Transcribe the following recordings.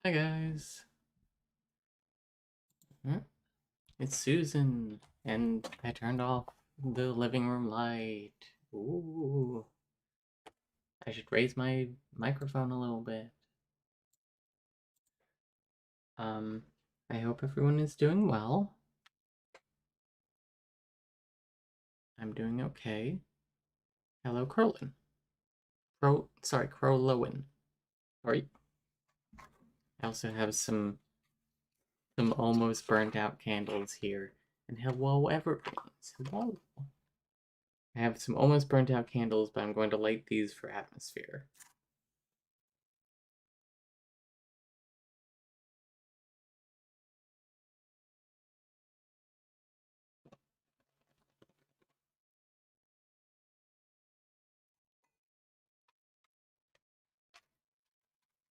Hi guys. It's Susan, and I turned off the living room light. Ooh. I should raise my microphone a little bit. Um, I hope everyone is doing well. I'm doing okay. Hello, Crowlin. Crowlowin. Sorry. I also have some almost burnt out candles here. And hello, evergreens. Hello. I have some almost burnt out candles, but I'm going to light these for atmosphere.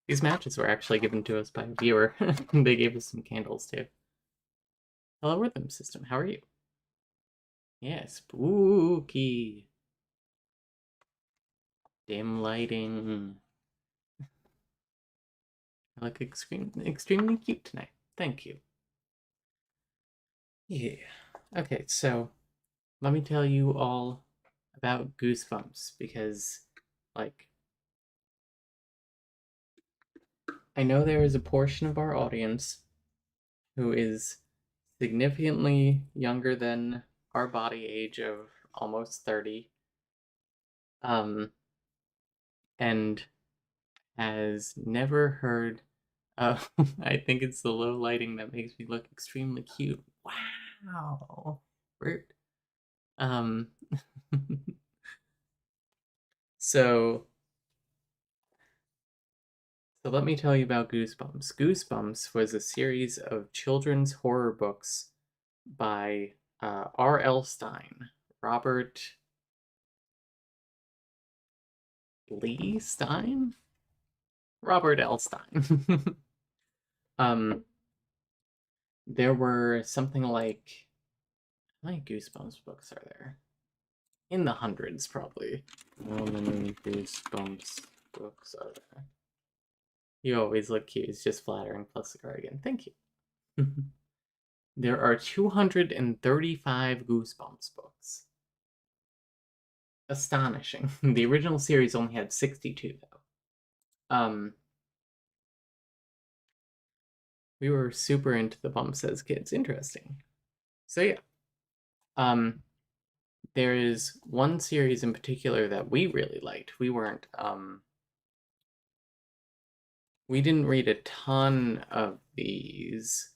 These matches were actually given to us by a viewer. They gave us some candles too. Hello, Rhythm System. How are you? Yeah, spooky. Dim lighting. I look extremely cute tonight. Thank you. Yeah. Okay, so let me tell you all about Goosebumps because, like, I know there is a portion of our audience who is significantly younger than our body age of almost 30. And has never heard of. I think it's the low lighting that makes me look extremely cute. Wow. Rude. Um, so so let me tell you about Goosebumps. Goosebumps was a series of children's horror books by R.L. Stein, Robert Lee Stein, Robert L. Stein. um, there were something like how many Goosebumps books are there? In the hundreds, probably. How many Goosebumps books are there? You always look cute. It's just flattering. Plus the cardigan. Thank you. There are 235 Goosebumps books. Astonishing. The original series only had 62, though. We were super into the bumps as kids. Interesting. So yeah. There is one series in particular that we really liked. We didn't read a ton of these.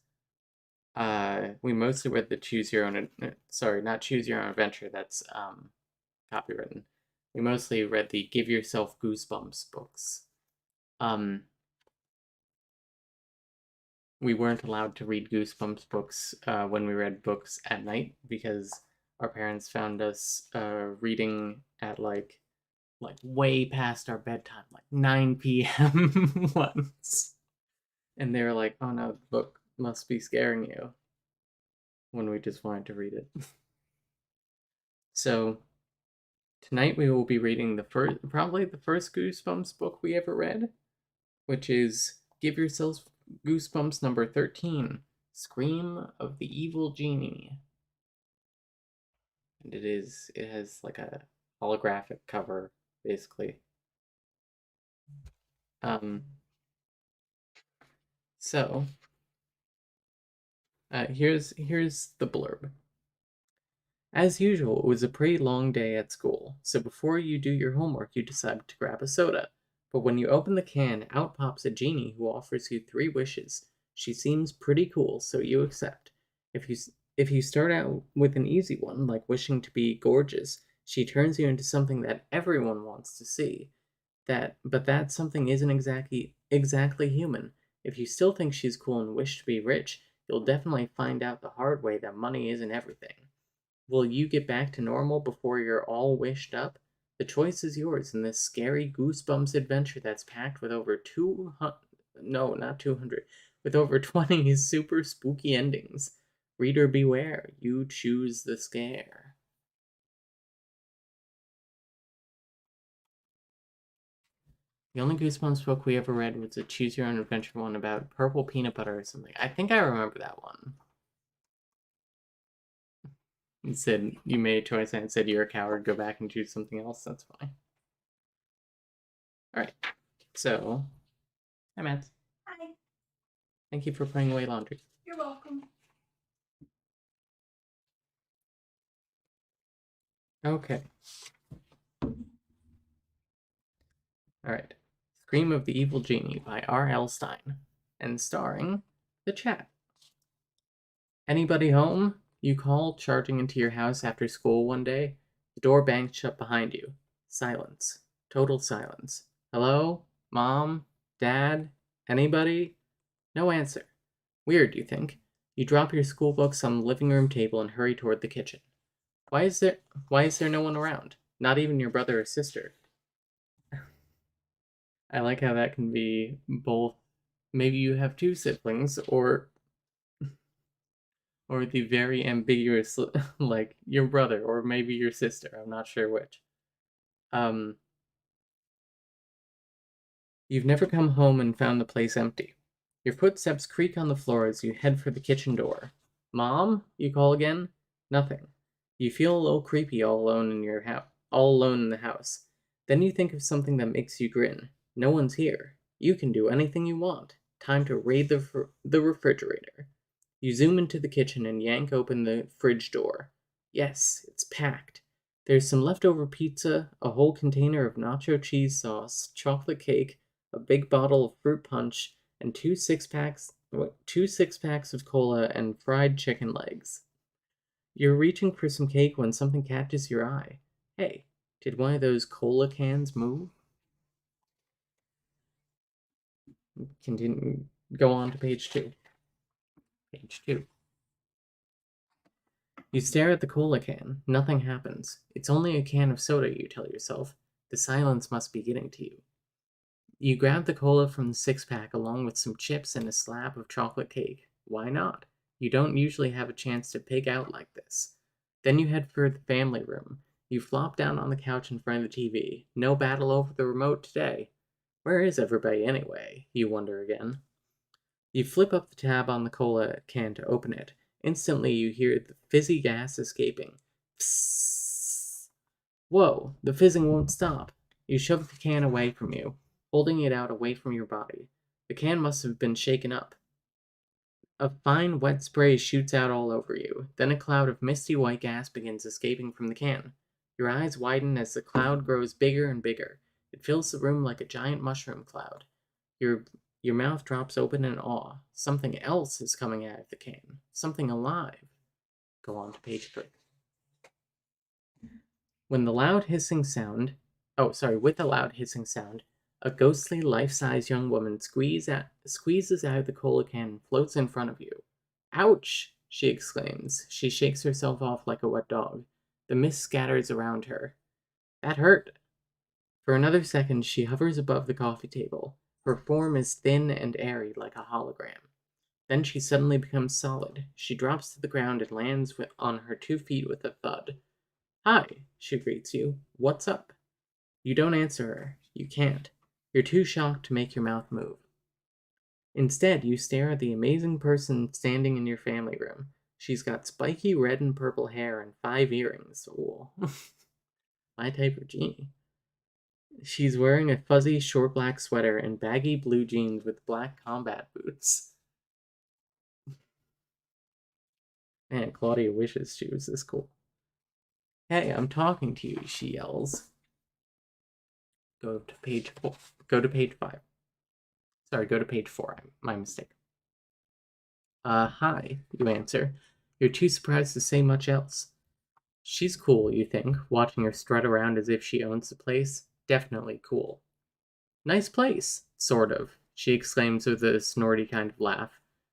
We mostly read the Choose Your Own. Sorry, not Choose Your Own Adventure. That's copywritten. We mostly read the Give Yourself Goosebumps books. We weren't allowed to read Goosebumps books when we read books at night because our parents found us reading at like way past our bedtime, like 9 p.m. once. And they were like, "Oh no, the book must be scaring you," when we just wanted to read it. So tonight we will be reading probably the first Goosebumps book we ever read, which is Give Yourselves Goosebumps number 13, Scream of the Evil Genie. And it has like a holographic cover, basically. Um, so here's the blurb. As usual, it was a pretty long day at school, so before you do your homework, you decide to grab a soda. But when you open the can, out pops a genie who offers you 3 wishes. She seems pretty cool, so you accept. If you if you start out with an easy one, like wishing to be gorgeous, she turns you into something that everyone wants to see. But that something isn't exactly human. If you still think she's cool and wish to be rich, you'll definitely find out the hard way that money isn't everything. Will you get back to normal before you're all wished up? The choice is yours in this scary Goosebumps adventure that's packed with over 200, no, not 200, with over 20 super spooky endings. Reader beware, you choose the scare. The only Goosebumps book we ever read was a Choose Your Own Adventure one about purple peanut butter or something. I think I remember that one. It said you made a choice and it said you're a coward, go back and choose something else. That's fine. Alright, so, hi Matt. Hi. Thank you for putting away laundry. You're welcome. Okay. Alright. Scream of the Evil Genie by R.L. Stine. And starring the chat. Anybody home? You call, charging into your house after school one day. The door banged shut behind you. Silence. Total silence. Hello? Mom? Dad? Anybody? No answer. Weird, you think. You drop your school books on the living room table and hurry toward the kitchen. Why is there no one around? Not even your brother or sister. I like how that can be both. Maybe you have two siblings, or the very ambiguous, like your brother, or maybe your sister. I'm not sure which. Um, you've never come home and found the place empty. Your footsteps creak on the floor as you head for the kitchen door. Mom, you call again. Nothing. You feel a little creepy all alone in the house. Then you think of something that makes you grin. No one's here. You can do anything you want. Time to raid the refrigerator. You zoom into the kitchen and yank open the fridge door. Yes, it's packed. There's some leftover pizza, a whole container of nacho cheese sauce, chocolate cake, a big bottle of fruit punch, and two six packs of cola and fried chicken legs. You're reaching for some cake when something catches your eye. Hey, did one of those cola cans move? Continue. Go on to page 2. Page 2. You stare at the cola can. Nothing happens. It's only a can of soda, you tell yourself. The silence must be getting to you. You grab the cola from the six-pack along with some chips and a slab of chocolate cake. Why not? You don't usually have a chance to pig out like this. Then you head for the family room. You flop down on the couch in front of the TV. No battle over the remote today. Where is everybody anyway? You wonder again. You flip up the tab on the cola can to open it. Instantly, you hear the fizzy gas escaping. Psst. Whoa, the fizzing won't stop. You shove the can away from you, holding it out away from your body. The can must have been shaken up. A fine wet spray shoots out all over you. Then a cloud of misty white gas begins escaping from the can. Your eyes widen as the cloud grows bigger and bigger. It fills the room like a giant mushroom cloud. Your your mouth drops open in awe. Something else is coming out of the can. Something alive. Go on to page 3. When the loud hissing sound, with the loud hissing sound, a ghostly, life-size young woman squeezes out of the cola can and floats in front of you. Ouch! She exclaims. She shakes herself off like a wet dog. The mist scatters around her. That hurt. For another second, she hovers above the coffee table. Her form is thin and airy like a hologram. Then she suddenly becomes solid. She drops to the ground and lands on her 2 feet with a thud. Hi, she greets you. What's up? You don't answer her. You can't. You're too shocked to make your mouth move. Instead, you stare at the amazing person standing in your family room. She's got spiky red and purple hair and 5 earrings. Ooh. My type of genie. She's wearing a fuzzy short black sweater and baggy blue jeans with black combat boots. Man, Claudia wishes she was this cool. Hey, I'm talking to you, she yells. Go to page 4. Go to page 5. Sorry, go to page 4. My mistake. Hi, you answer. You're too surprised to say much else. She's cool, you think, watching her strut around as if she owns the place. Definitely cool. Nice place, sort of, she exclaims with a snorty kind of laugh.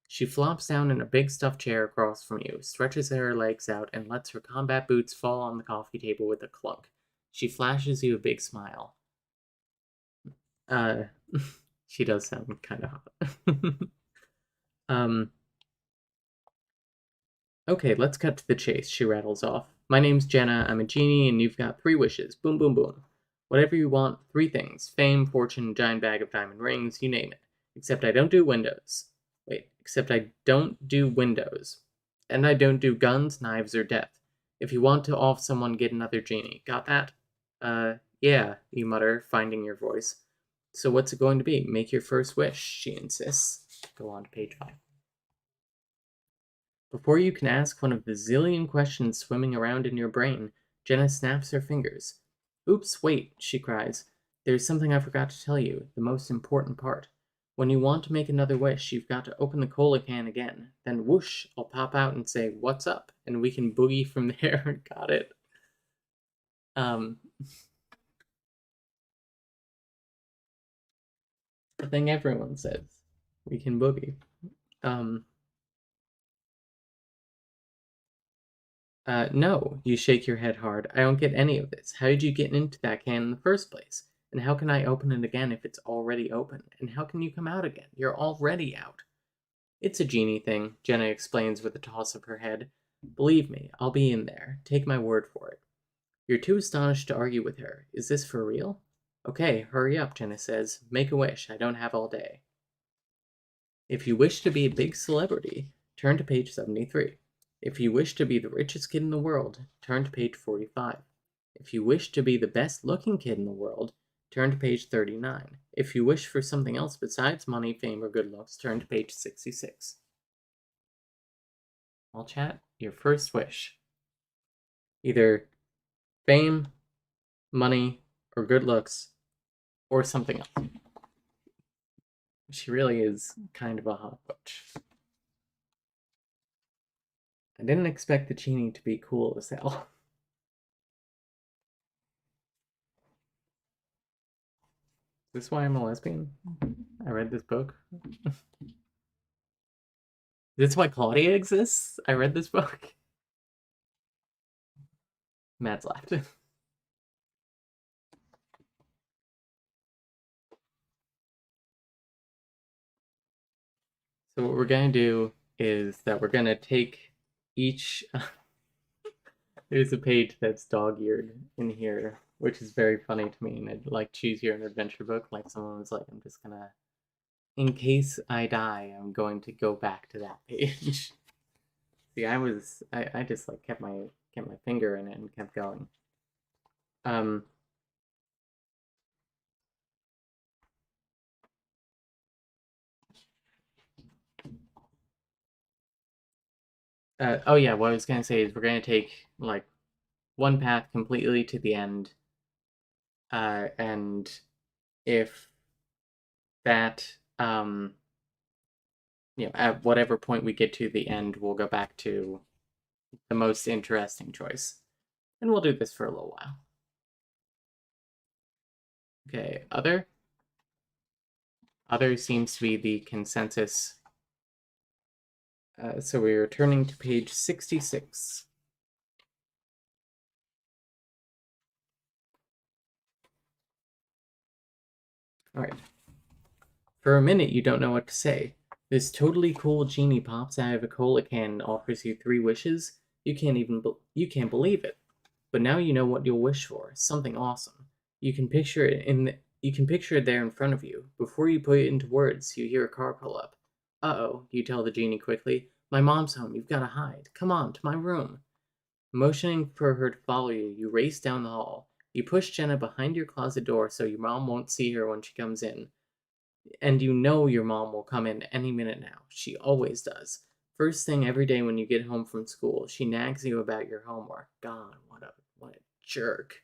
She flops down in a big stuffed chair across from you, stretches her legs out, and lets her combat boots fall on the coffee table with a clunk. She flashes you a big smile. Uh, she does sound kind of hot. Okay, let's cut to the chase, she rattles off. My name's Jenna, I'm a genie, and you've got 3 wishes. Boom, boom, boom. Whatever you want, 3 things: fame, fortune, giant bag of diamond rings, you name it. Except I don't do windows. Wait, except I don't do windows. And I don't do guns, knives, or death. If you want to off someone, get another genie. Got that? Yeah, you mutter, finding your voice. So what's it going to be? Make your first wish, she insists. Go on to page 5. Before you can ask one of the zillion questions swimming around in your brain, Jenna snaps her fingers. Oops, wait, she cries. There's something I forgot to tell you, the most important part. When you want to make another wish, you've got to open the cola can again. Then whoosh, I'll pop out and say, "What's up?" And we can boogie from there. Got it. Um, the thing everyone says. We can boogie. Um, no, you shake your head hard. I don't get any of this. How did you get into that can in the first place? And how can I open it again if it's already open? And how can you come out again? You're already out. It's a genie thing, Jenna explains with a toss of her head. Believe me, I'll be in there. Take my word for it. You're too astonished to argue with her. Is this for real? Okay, hurry up, Jenna says. Make a wish. I don't have all day. If you wish to be a big celebrity, turn to page 73. If you wish to be the richest kid in the world, turn to page 45. If you wish to be the best looking kid in the world, turn to page 39. If you wish for something else besides money, fame, or good looks, turn to page 66. All chat, your first wish. Either fame, money, or good looks, or something else. She really is kind of a hot butch. I didn't expect the genie to be cool as hell. Is this why I'm a lesbian? I read this book. Is this why Claudia exists? I read this book. Matt's laughed. So what we're gonna do is that we're gonna take each. There's a page that's dog-eared in here, which is very funny to me. And it, like, choose your own adventure book. Like someone was like, I'm just gonna, in case I die, I'm going to go back to that page. See, I just like kept my finger in it and kept going. Um. Oh yeah, what I was gonna say is we're gonna take like one path completely to the end, and if that at whatever point we get to the end, we'll go back to the most interesting choice, and we'll do this for a little while. Okay, other seems to be the consensus. So we are turning to page 66. All right. For a minute, you don't know what to say. This totally cool genie pops out of a cola can and offers you 3 wishes. You can't believe it. But now you know what you'll wish for. Something awesome. You can picture it there in front of you. Before you put it into words, you hear a car pull up. Uh-oh, you tell the genie quickly. My mom's home. You've got to hide. Come on, to my room. Motioning for her to follow you, you race down the hall. You push Jenna behind your closet door so your mom won't see her when she comes in. And you know your mom will come in any minute now. She always does. First thing every day when you get home from school, she nags you about your homework. God, what a jerk.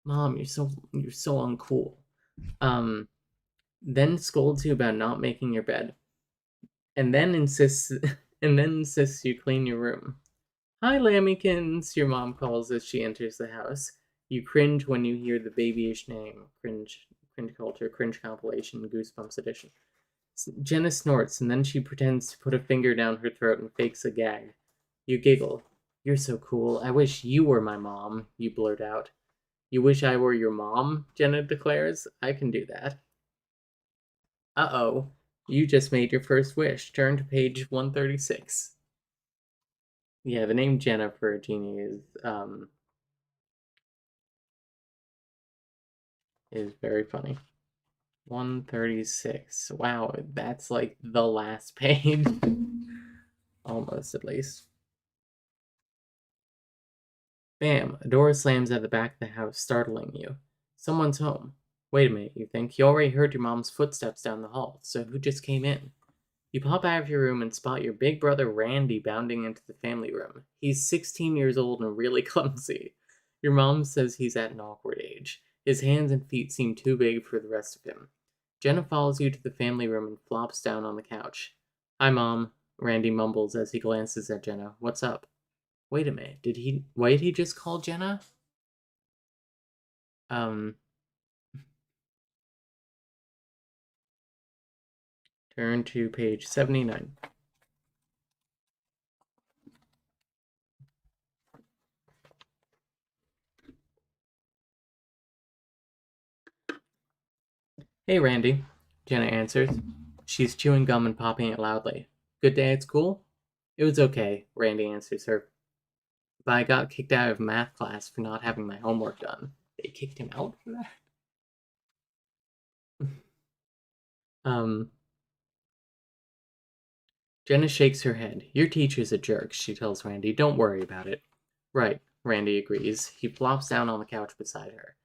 Mom, you're so uncool. Um, then scolds you about not making your bed. And then insists you clean your room. Hi, Lambykins, your mom calls as she enters the house. You cringe when you hear the babyish name. Cringe culture, cringe compilation, Goosebumps edition. Jenna snorts, and then she pretends to put a finger down her throat and fakes a gag. You giggle. You're so cool. I wish you were my mom, you blurt out. You wish I were your mom? Jenna declares. I can do that. Uh-oh. You just made your first wish. Turn to page 136. Yeah, the name Jenna for a genie is, is very funny. 136. Wow, that's like the last page. Almost, at least. Bam! A door slams at the back of the house, startling you. Someone's home. Wait a minute, you think. You already heard your mom's footsteps down the hall, so who just came in? You pop out of your room and spot your big brother Randy bounding into the family room. He's 16 years old and really clumsy. Your mom says he's at an awkward age. His hands and feet seem too big for the rest of him. Jenna follows you to the family room and flops down on the couch. Hi, Mom, Randy mumbles as he glances at Jenna. What's up? Wait a minute, why did he just call Jenna? Um, turn to page 79. Hey, Randy, Jenna answers. She's chewing gum and popping it loudly. Good day at school? It was okay, Randy answers her. But I got kicked out of math class for not having my homework done. They kicked him out for that? um, Jenna shakes her head. Your teacher's a jerk, she tells Randy. Don't worry about it. Right, Randy agrees. He flops down on the couch beside her.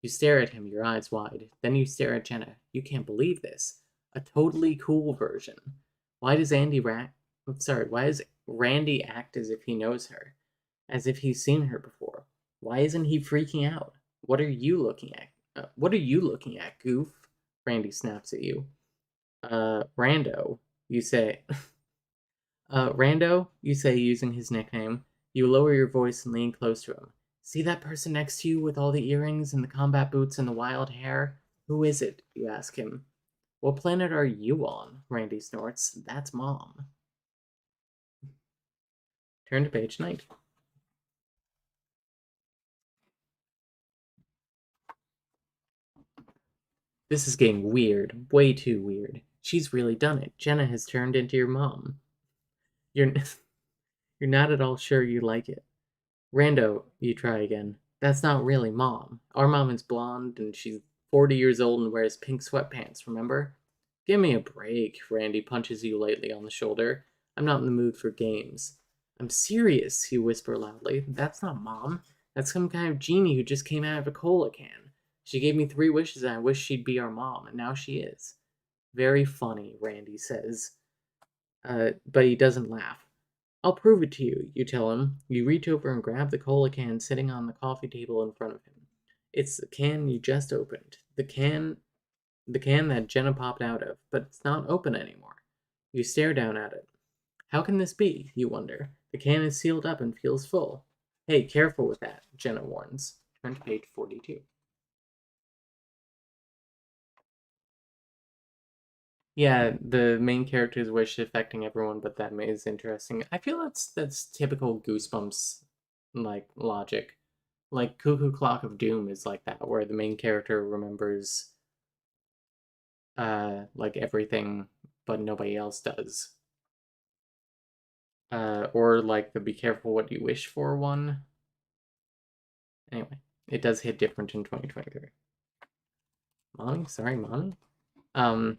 You stare at him, your eyes wide. Then you stare at Jenna. You can't believe this. A totally cool version. Why does why does Randy act as if he knows her? As if he's seen her before? Why isn't he freaking out? What are you looking at? What are you looking at, goof? Randy snaps at you. Rando, you say. Rando, you say using his nickname. You lower your voice and lean close to him. See that person next to you with all the earrings and the combat boots and the wild hair? Who is it? You ask him. What planet are you on? Randy snorts. That's Mom. Turn to page 90. This is getting weird. Way too weird. She's really done it. Jenna has turned into your mom. You're you're not at all sure you like it. Rando, you try again. That's not really Mom. Our mom is blonde and she's 40 years old and wears pink sweatpants, remember? Give me a break, Randy punches you lightly on the shoulder. I'm not in the mood for games. I'm serious, you whisper loudly. That's not Mom. That's some kind of genie who just came out of a cola can. She gave me 3 wishes and I wish she'd be our mom, and now she is. Very funny, Randy says. But he doesn't laugh. I'll prove it to you, you tell him. You reach over and grab the cola can sitting on the coffee table in front of him. It's the can you just opened. The can that Jenna popped out of, but it's not open anymore. You stare down at it. How can this be? You wonder. The can is sealed up and feels full. Hey, careful with that, Jenna warns. Turn to page 42. Yeah, the main character's wish affecting everyone but them is interesting. I feel that's typical Goosebumps like logic. Like Cuckoo Clock of Doom is like that, where the main character remembers like everything but nobody else does. Or like the be careful what you wish for one. Anyway, it does hit different in 2023. Mommy? Sorry, Mommy? Um,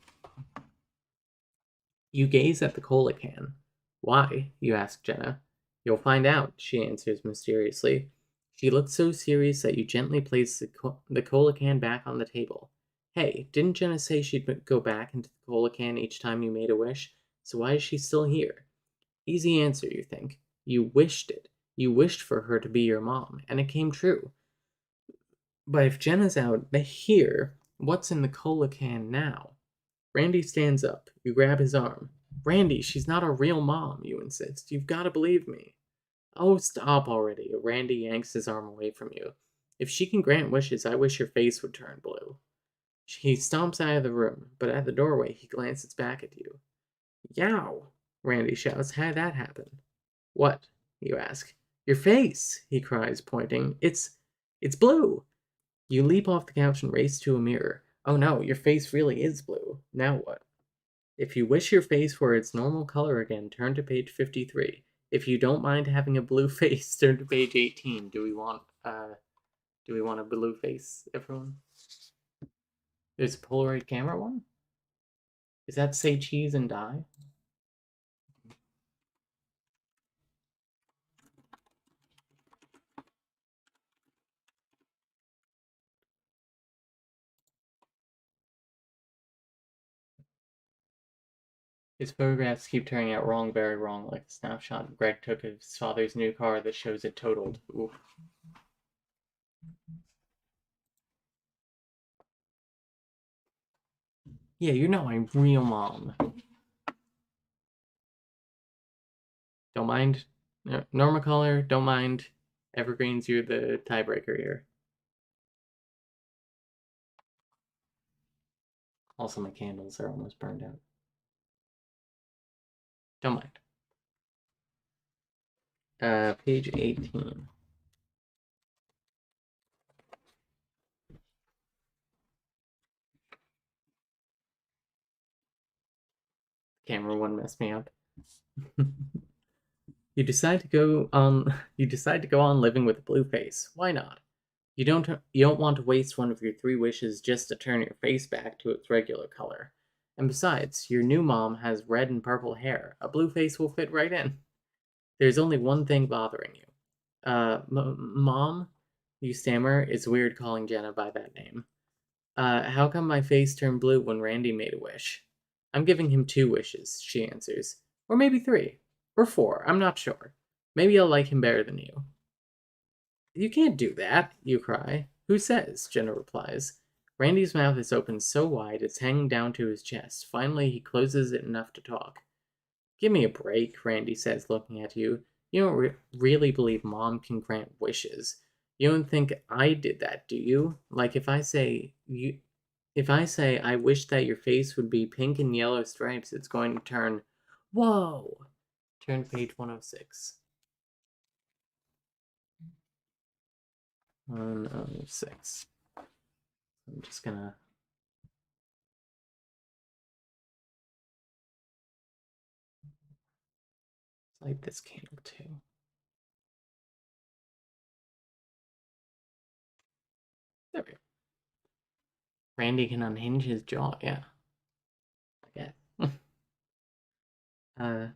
you gaze at the cola can. Why? You ask Jenna. You'll find out, she answers mysteriously. She looks so serious that you gently place the cola can back on the table. Hey, didn't Jenna say she'd go back into the cola can each time you made a wish? So why is she still here? Easy answer, you think. You wished it. You wished for her to be your mom, and it came true. But if Jenna's out here, what's in the cola can now? Randy stands up. You grab his arm. Randy, she's not a real mom, you insist. You've got to believe me. Oh, stop already. Randy yanks his arm away from you. If she can grant wishes, I wish your face would turn blue. He stomps out of the room, but at the doorway, he glances back at you. Yow! Randy shouts. How did that happen? What? You ask. Your face, he cries, pointing. It's blue. You leap off the couch and race to a mirror. Oh no, your face really is blue. Now what? If you wish your face were its normal color again, turn to page 53. If you don't mind having a blue face, turn to page 18. Do we want a blue face, everyone? There's a Polaroid camera one? Is that say cheese and die? His photographs keep turning out wrong, very wrong, like the snapshot Greg took of his father's new car that shows it totaled. Oof. Yeah, you know I'm real mom. Don't mind. Normal color, don't mind. Evergreens, you're the tiebreaker here. Also, my candles are almost burned out. Don't mind. Page 18. Camera one messed me up. You decide to go on. You decide to go on living with a blue face. Why not? You don't want to waste one of your 3 wishes just to turn your face back to its regular color. And besides, your new mom has red and purple hair. A blue face will fit right in. There's only one thing bothering you. Mom, you stammer. It's weird calling Jenna by that name. How come my face turned blue when Randy made a wish? I'm giving him 2 wishes, she answers. Or maybe 3. Or 4, I'm not sure. Maybe I'll like him better than you. You can't do that, you cry. Who says? Jenna replies. Randy's mouth is open so wide it's hanging down to his chest. Finally, he closes it enough to talk. Give me a break, Randy says, looking at you. You don't really believe Mom can grant wishes. You don't think I did that, do you? Like if I say I wish that your face would be pink and yellow stripes, it's going to turn. Whoa! Turn to page 106. 106. I'm just gonna. Light this candle too. There we go. Randy can unhinge his jaw, yeah. Okay. uh,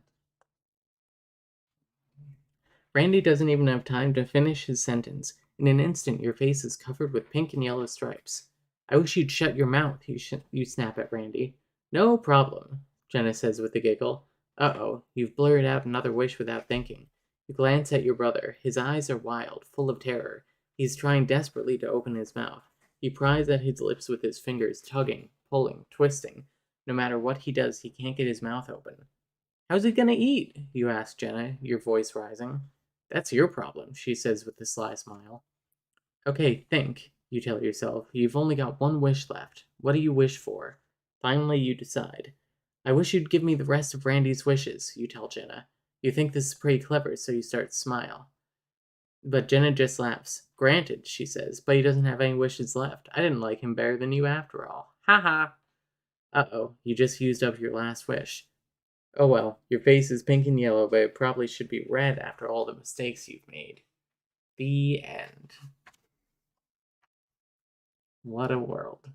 Randy doesn't even have time to finish his sentence. In an instant, your face is covered with pink and yellow stripes. I wish you'd shut your mouth, you snap at Randy. No problem, Jenna says with a giggle. Uh-oh, you've blurted out another wish without thinking. You glance at your brother. His eyes are wild, full of terror. He's trying desperately to open his mouth. He pries at his lips with his fingers, tugging, pulling, twisting. No matter what he does, he can't get his mouth open. How's he gonna eat? You ask Jenna, your voice rising. That's your problem, she says with a sly smile. Okay, think, you tell yourself. You've only got 1 wish left. What do you wish for? Finally, you decide. I wish you'd give me the rest of Randy's wishes, you tell Jenna. You think this is pretty clever, so you start to smile. But Jenna just laughs. Granted, she says, but he doesn't have any wishes left. I didn't like him better than you after all. Ha ha! Uh-oh, you just used up your last wish. Oh well, your face is pink and yellow, but it probably should be red after all the mistakes you've made. The end. What a world.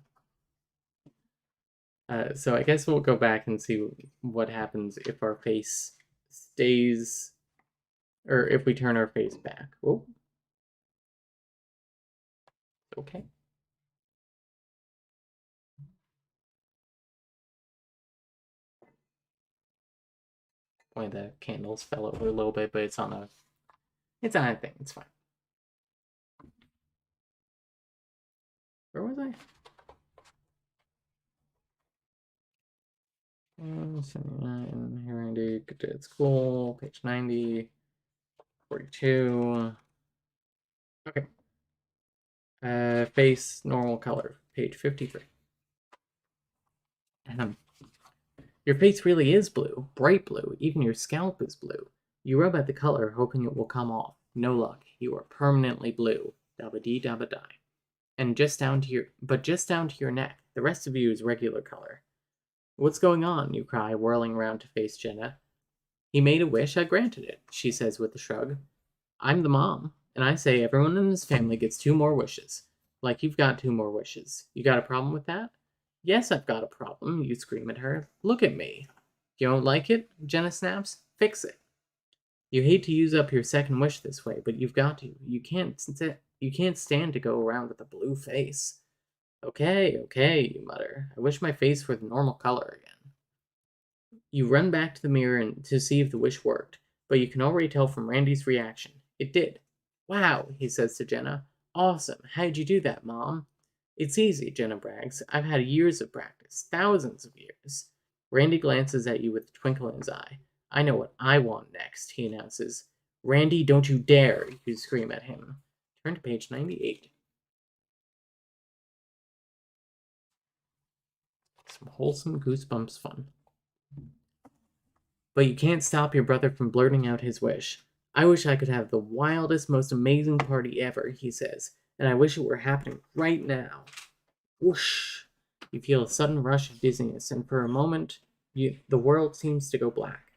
So I guess we'll go back and see what happens if our face stays, or if we turn our face back. Oh, okay. Boy, the candles fell over a little bit, but it's on a thing. It's fine. Where was I? Hearing to get to school, page 90, 42. Okay. Face normal color, page 53. Your face really is blue, bright blue. Even your scalp is blue. You rub at the color, hoping it will come off. No luck. You are permanently blue. Dabba dee dabba die. And just down to your neck. The rest of you is regular color. What's going on? You cry, whirling around to face Jenna. He made a wish, I granted it, she says with a shrug. I'm the mom, and I say everyone in this family gets 2 more wishes. Like you've got 2 more wishes. You got a problem with that? Yes, I've got a problem, you scream at her. Look at me. You don't like it? Jenna snaps. Fix it. You hate to use up your second wish this way, but you've got to. You can't stand to go around with a blue face. Okay, okay, you mutter. I wish my face were the normal color again. You run back to the mirror to see if the wish worked, but you can already tell from Randy's reaction. It did. Wow, he says to Jenna. Awesome. How'd you do that, Mom? It's easy, Jenna brags. I've had years of practice, thousands of years. Randy glances at you with a twinkle in his eye. I know what I want next, he announces. Randy, don't you dare, you scream at him. Turn to page 98. Some wholesome Goosebumps fun. But you can't stop your brother from blurting out his wish. I wish I could have the wildest, most amazing party ever, he says, and I wish it were happening right now. Whoosh! You feel a sudden rush of dizziness, and for a moment, the world seems to go black.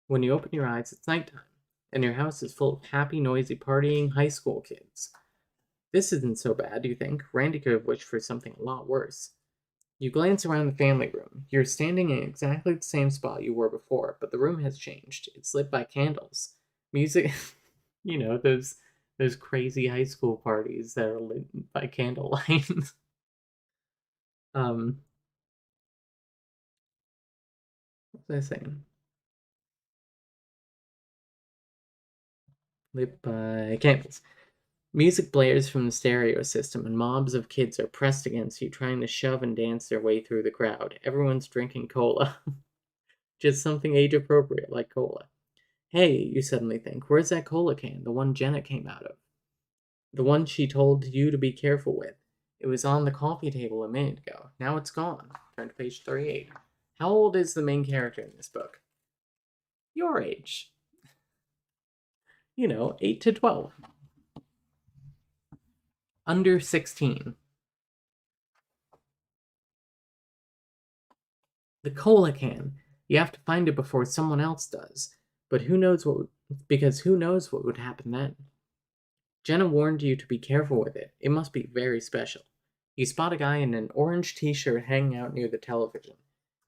When you open your eyes, it's nighttime, and your house is full of happy, noisy, partying high school kids. This isn't so bad, you think. Randy could have wished for something a lot worse. You glance around the family room. You're standing in exactly the same spot you were before, but the room has changed. It's lit by candles. Music, those crazy high school parties that are lit by candlelight. um, what was I saying? Lit by candles. Music blares from the stereo system, and mobs of kids are pressed against you, trying to shove and dance their way through the crowd. Everyone's drinking cola. Just something age appropriate like cola. Hey, you suddenly think, where's that cola can, the one Jenna came out of? The one she told you to be careful with. It was on the coffee table a minute ago. Now it's gone. Turn to page 38. How old is the main character in this book? Your age. 8 to 12. Under 16. The cola can. You have to find it before someone else does. But who knows what would happen then? Jenna warned you to be careful with it. It must be very special. You spot a guy in an orange t-shirt hanging out near the television.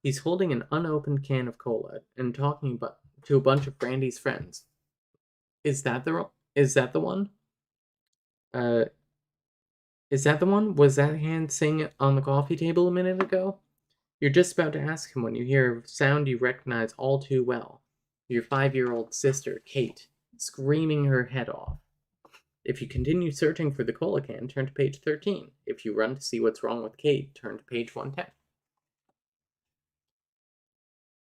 He's holding an unopened can of cola and talking to a bunch of Brandy's friends. Is that the one? Uh, is that the one? Was that hand sitting on the coffee table a minute ago? You're just about to ask him when you hear a sound you recognize all too well. Your 5-year-old sister, Kate, screaming her head off. If you continue searching for the cola can, turn to page 13. If you run to see what's wrong with Kate, turn to page 110.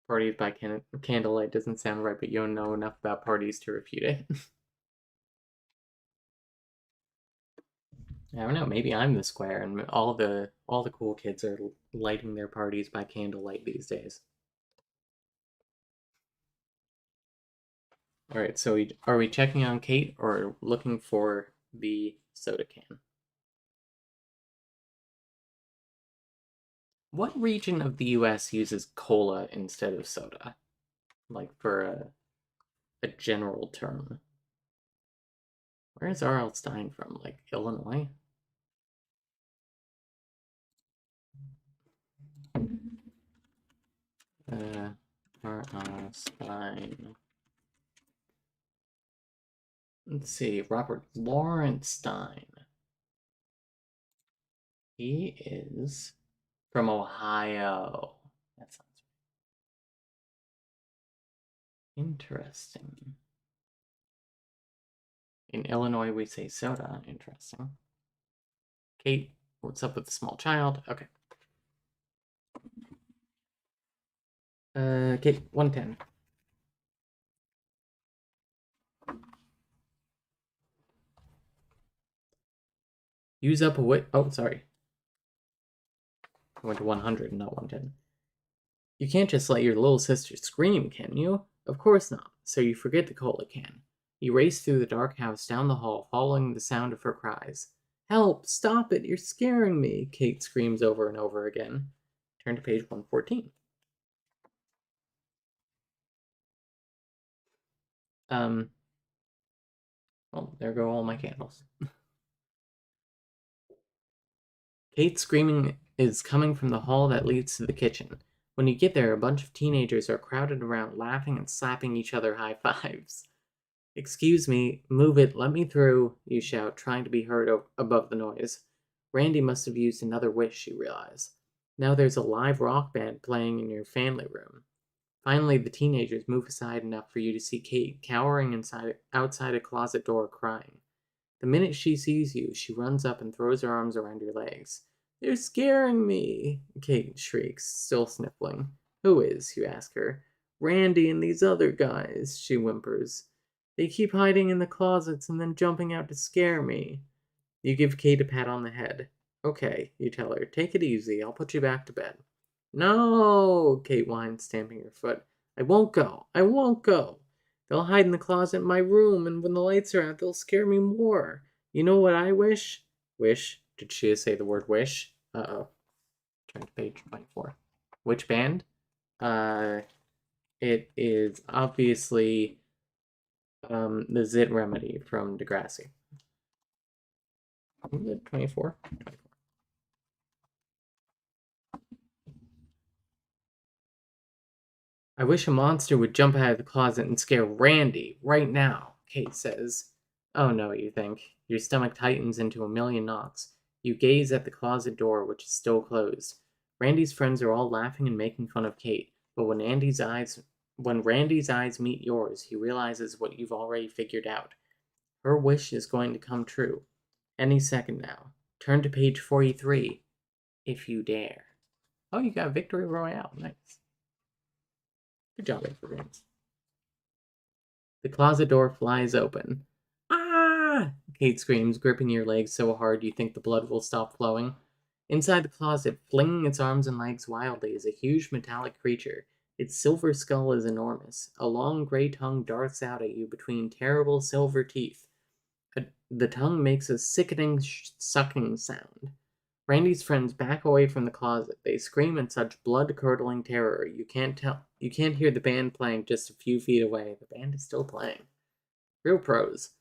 Parties by candlelight doesn't sound right, but you don't know enough about parties to refute it. I don't know. Maybe I'm the square, and all the cool kids are lighting their parties by candlelight these days. All right. So are we checking on Kate or looking for the soda can? What region of the U.S. uses cola instead of soda? Like for a general term. Where is R.L. Stein from? Like Illinois? R.L. Stein. Let's see. Robert Lawrence Stein. He is from Ohio. That sounds interesting. In Illinois, we say soda. Interesting. Kate, what's up with the small child? Okay. Kate, 110. Use up a wit. Oh, sorry. I went to 100, not 110. You can't just let your little sister scream, can you? Of course not. So you forget the cola can. You race through the dark house down the hall, following the sound of her cries. Help! Stop it! You're scaring me! Kate screams over and over again. Turn to page 114. Well, there go all my candles. Kate screaming is coming from the hall that leads to the kitchen. When you get there, a bunch of teenagers are crowded around, laughing and slapping each other high fives. Excuse me, move it, let me through, you shout, trying to be heard above the noise. Randy must have used another wish, you realize. Now there's a live rock band playing in your family room. Finally, the teenagers move aside enough for you to see Kate cowering outside a closet door crying. The minute she sees you, she runs up and throws her arms around your legs. They're scaring me, Kate shrieks, still sniffling. Who is? You ask her. Randy and these other guys, she whimpers. They keep hiding in the closets and then jumping out to scare me. You give Kate a pat on the head. Okay, you tell her. Take it easy. I'll put you back to bed. No, Kate whines, stamping her foot. I won't go. I won't go. They'll hide in the closet in my room, and when the lights are out, they'll scare me more. You know what I wish? Wish? Did she say the word wish? Uh-oh. Turn to page 24. Which band? It is obviously the Zit Remedy from Degrassi. Is it 24? 24. I wish a monster would jump out of the closet and scare Randy right now, Kate says. Oh no, you think. Your stomach tightens into a million knots. You gaze at the closet door, which is still closed. Randy's friends are all laughing and making fun of Kate, but when Randy's eyes meet yours, he realizes what you've already figured out. Her wish is going to come true. Any second now. Turn to page 43, if you dare. Oh, you got Victory Royale. Nice. Good job, Victorians. The closet door flies open. Ah! Kate screams, gripping your legs so hard you think the blood will stop flowing. Inside the closet, flinging its arms and legs wildly, is a huge metallic creature. Its silver skull is enormous. A long gray tongue darts out at you between terrible silver teeth. The tongue makes a sickening sucking sound. Randy's friends back away from the closet. They scream in such blood-curdling terror. You can't hear the band playing just a few feet away. The band is still playing. Real pros.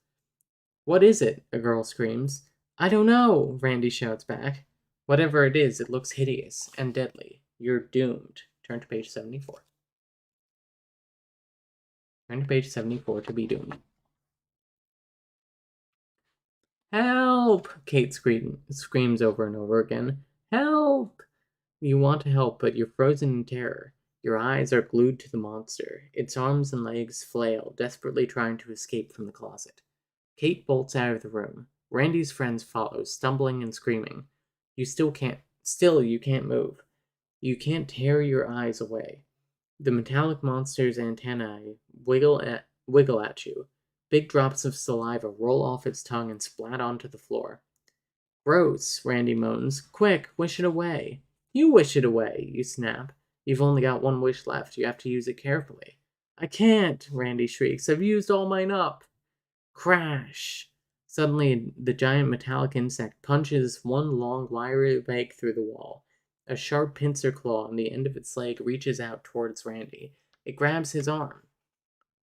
What is it? A girl screams. I don't know, Randy shouts back. Whatever it is, it looks hideous and deadly. You're doomed. Turn to page 74. Turn to page 74 to be doomed. Help! Kate screams over and over again. Help! You want to help, but you're frozen in terror. Your eyes are glued to the monster. Its arms and legs flail, desperately trying to escape from the closet. Kate bolts out of the room. Randy's friends follow, stumbling and screaming. You can't move. You can't tear your eyes away. The metallic monster's antennae wiggle at you. Big drops of saliva roll off its tongue and splat onto the floor. Gross, Randy moans. Quick, wish it away. You wish it away, you snap. You've only got one wish left. You have to use it carefully. I can't, Randy shrieks. I've used all mine up. Crash! Suddenly, the giant metallic insect punches one long, wiry leg through the wall. A sharp pincer claw on the end of its leg reaches out towards Randy. It grabs his arm.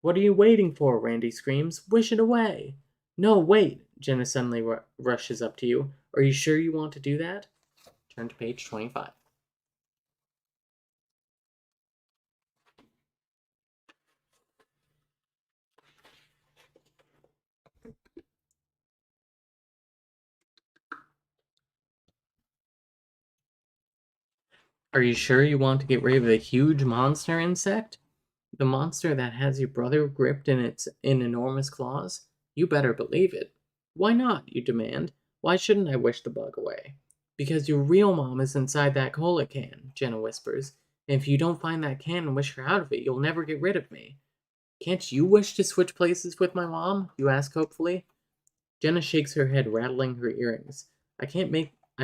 What are you waiting for? Randy screams. Wish it away. No, wait. Jenna suddenly rushes up to you. Are you sure you want to do that? Turn to page 25. Are you sure you want to get rid of the huge monster insect? The monster that has your brother gripped in enormous claws? You better believe it. Why not, you demand. Why shouldn't I wish the bug away? Because your real mom is inside that cola can, Jenna whispers. And if you don't find that can and wish her out of it, you'll never get rid of me. Can't you wish to switch places with my mom? You ask hopefully. Jenna shakes her head, rattling her earrings. I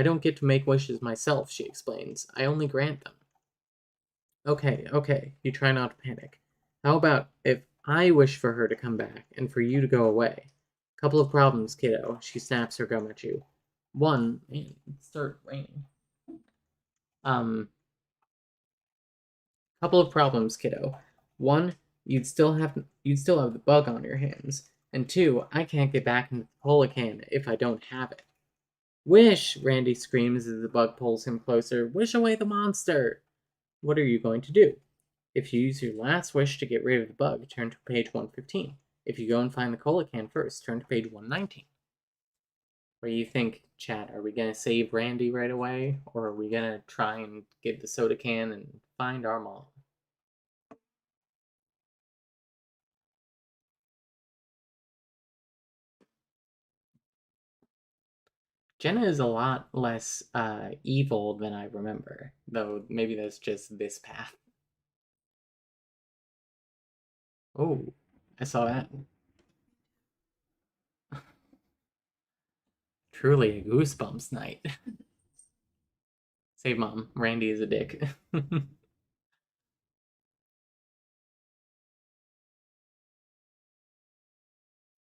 don't get to make wishes myself, she explains. I only grant them. Okay, you try not to panic. How about if I wish for her to come back and for you to go away? Couple of problems, kiddo. She snaps her gum at you. One, man, it started raining. Couple of problems, kiddo. One, you'd still have the bug on your hands. And two, I can't get back into the cola can if I don't have it. Wish! Randy screams as the bug pulls him closer. Wish away the monster! What are you going to do? If you use your last wish to get rid of the bug, turn to page 115. If you go and find the cola can first, turn to page 119. What do you think, chat? Are we going to save Randy right away? Or are we going to try and get the soda can and find our mom? Jenna is a lot less evil than I remember, though maybe that's just this path. Oh, I saw that. Truly a Goosebumps night. Save mom. Randy is a dick.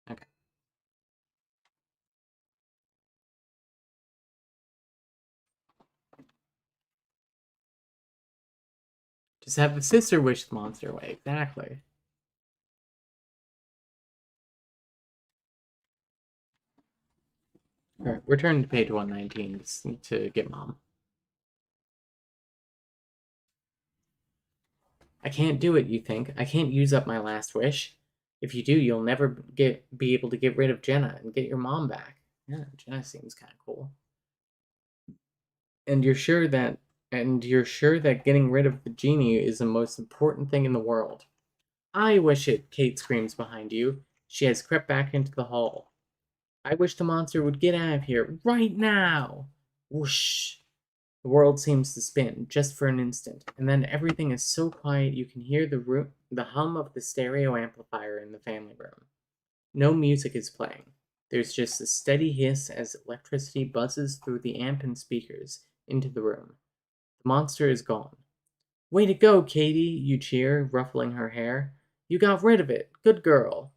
Okay. Just have the sister wish the monster away. Exactly. Alright, return to page 119 to get mom. I can't do it, you think. I can't use up my last wish. If you do, you'll never be able to get rid of Jenna and get your mom back. Yeah, Jenna seems kind of cool. And you're sure that getting rid of the genie is the most important thing in the world. I wish it, Kate screams behind you. She has crept back into the hall. I wish the monster would get out of here right now. Whoosh. The world seems to spin just for an instant, and then everything is so quiet you can hear the hum of the stereo amplifier in the family room. No music is playing. There's just a steady hiss as electricity buzzes through the amp and speakers into the room. The monster is gone. Way to go, Katie, you cheer, ruffling her hair. You got rid of it. Good girl.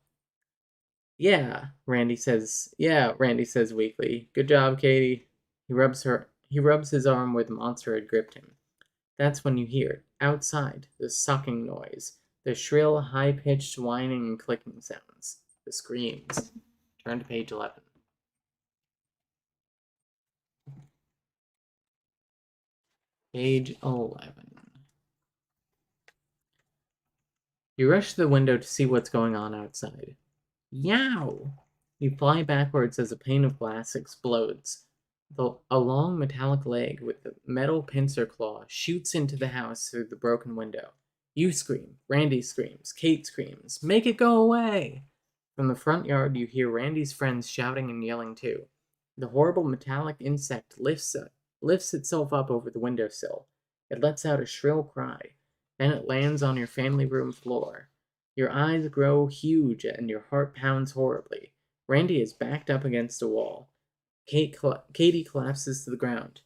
Yeah, Randy says weakly. Good job, Katie. He rubs his arm where the monster had gripped him. That's when you hear it, outside, the sucking noise, the shrill, high-pitched whining and clicking sounds, the screams. Turn to page 11. Page 11. You rush to the window to see what's going on outside. Yow! You fly backwards as a pane of glass explodes. A long metallic leg with a metal pincer claw shoots into the house through the broken window. You scream. Randy screams. Kate screams. Make it go away! From the front yard, you hear Randy's friends shouting and yelling too. The horrible metallic insect lifts itself up over the windowsill. It lets out a shrill cry. Then it lands on your family room floor. Your eyes grow huge and your heart pounds horribly. Randy is backed up against a wall. Katie collapses to the ground.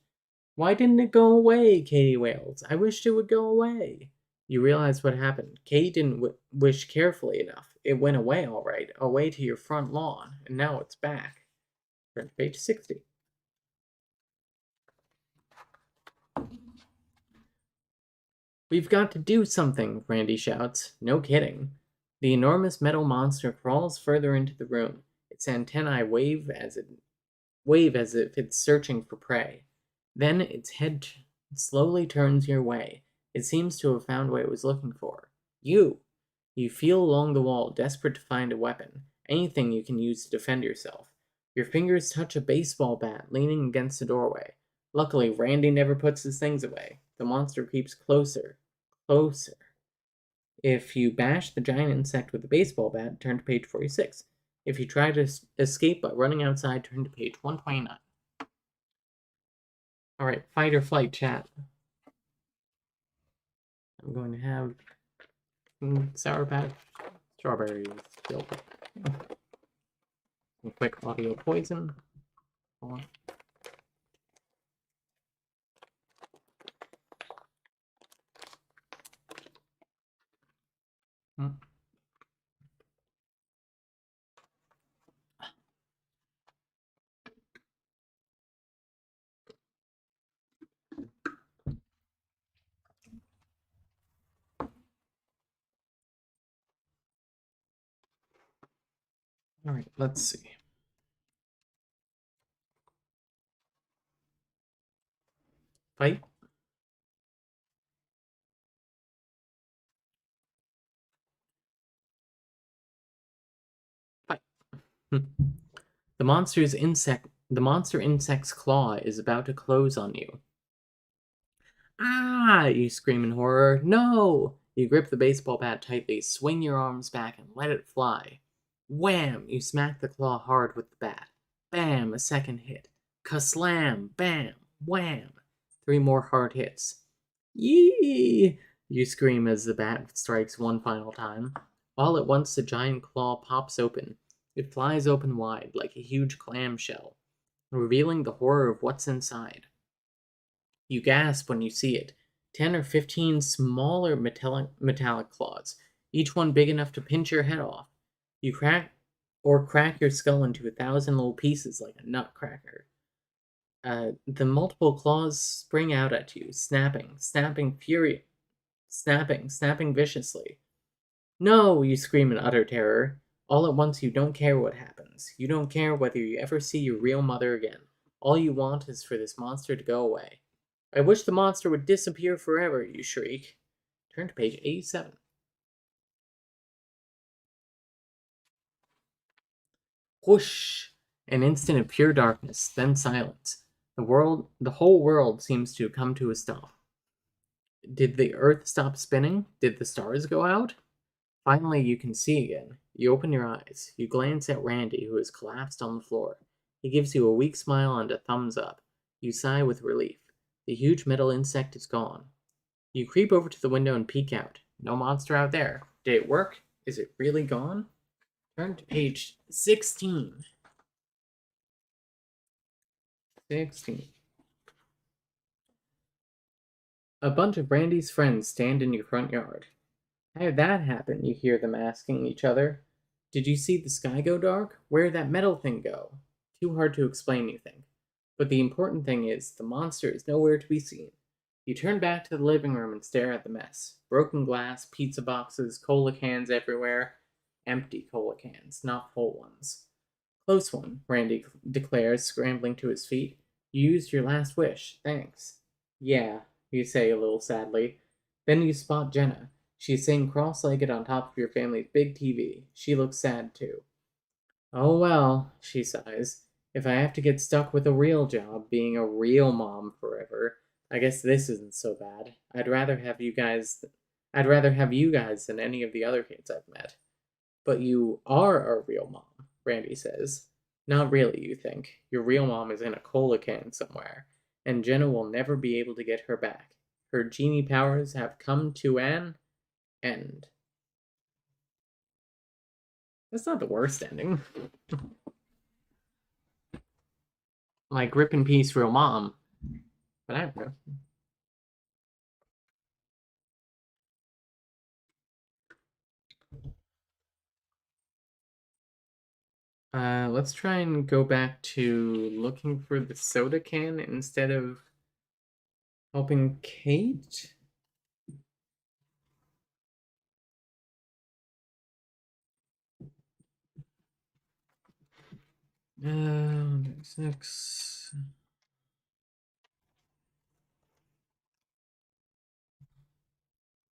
Why didn't it go away? Katie wails. I wished it would go away. You realize what happened. Katie didn't wish carefully enough. It went away all right, away to your front lawn, and now it's back. Turn to page 60. We've got to do something, Randy shouts. No kidding. The enormous metal monster crawls further into the room. Its antennae wave as if it's searching for prey. Then its head slowly turns your way. It seems to have found what it was looking for. You! You feel along the wall, desperate to find a weapon, anything you can use to defend yourself. Your fingers touch a baseball bat leaning against the doorway. Luckily, Randy never puts his things away. The monster creeps closer, closer. If you bash the giant insect with a baseball bat, turn to page 46. If you try to escape by running outside, turn to page 129. Alright, fight or flight chat. I'm going to have Sour Patch strawberries filled. Some quick audio poison. Hold on. Alright, let's see. Fight. Fight. The monster insect's claw is about to close on you. Ah! You scream in horror. No! You grip the baseball bat tightly, swing your arms back, and let it fly. Wham! You smack the claw hard with the bat. Bam! A second hit. Ka-slam! Bam! Wham! Three more hard hits. Yee! You scream as the bat strikes one final time. All at once, the giant claw pops open. It flies open wide, like a huge clamshell, revealing the horror of what's inside. You gasp when you see it. 10 or 15 smaller metallic claws, each one big enough to pinch your head off. You crack your skull into 1,000 little pieces like a nutcracker. The multiple claws spring out at you, snapping viciously. No, you scream in utter terror. All at once, you don't care what happens. You don't care whether you ever see your real mother again. All you want is for this monster to go away. I wish the monster would disappear forever, you shriek. Turn to page 87. Whoosh! An instant of pure darkness, then silence. The whole world seems to have come to a stop. Did the earth stop spinning? Did the stars go out? Finally, you can see again. You open your eyes. You glance at Randy, who has collapsed on the floor. He gives you a weak smile and a thumbs up. You sigh with relief. The huge metal insect is gone. You creep over to the window and peek out. No monster out there. Did it work? Is it really gone? Turn to page 16. 16. A bunch of Randy's friends stand in your front yard. How did that happen? You hear them asking each other. Did you see the sky go dark? Where did that metal thing go? Too hard to explain, you think. But the important thing is, the monster is nowhere to be seen. You turn back to the living room and stare at the mess. Broken glass, pizza boxes, cola cans everywhere. Empty cola cans, not full ones. Close one, Randy declares, scrambling to his feet. You used your last wish, thanks. Yeah, you say a little sadly. Then you spot Jenna. She's sitting cross-legged on top of your family's big TV. She looks sad, too. Oh well, she sighs. If I have to get stuck with a real job, being a real mom forever, I guess this isn't so bad. I'd rather have you guys than any of the other kids I've met. But you are a real mom, Randy says. Not really, you think. Your real mom is in a cola can somewhere, and Jenna will never be able to get her back. Her genie powers have come to an end. That's not the worst ending. Like, rip in peace, real mom. But I don't know. Let's try and go back to looking for the soda can instead of helping Kate. Six.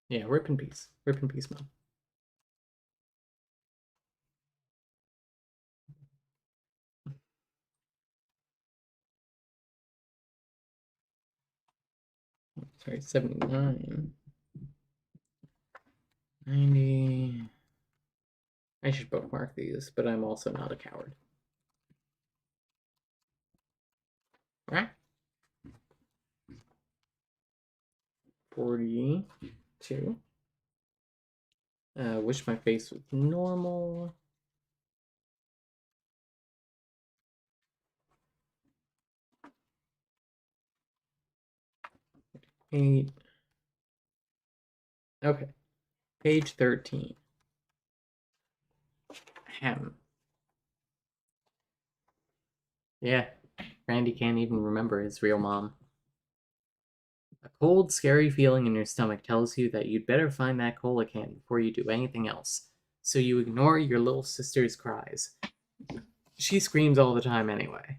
Yeah, rip in peace. Rip in peace, mom. Sorry, 79. 90. I should bookmark these, but I'm also not a coward. Right? 42. Wish my face was normal. 8. Okay. Page 13. Ahem. Yeah, Randy can't even remember his real mom. A cold, scary feeling in your stomach tells you that you'd better find that cola can before you do anything else. So you ignore your little sister's cries. She screams all the time anyway.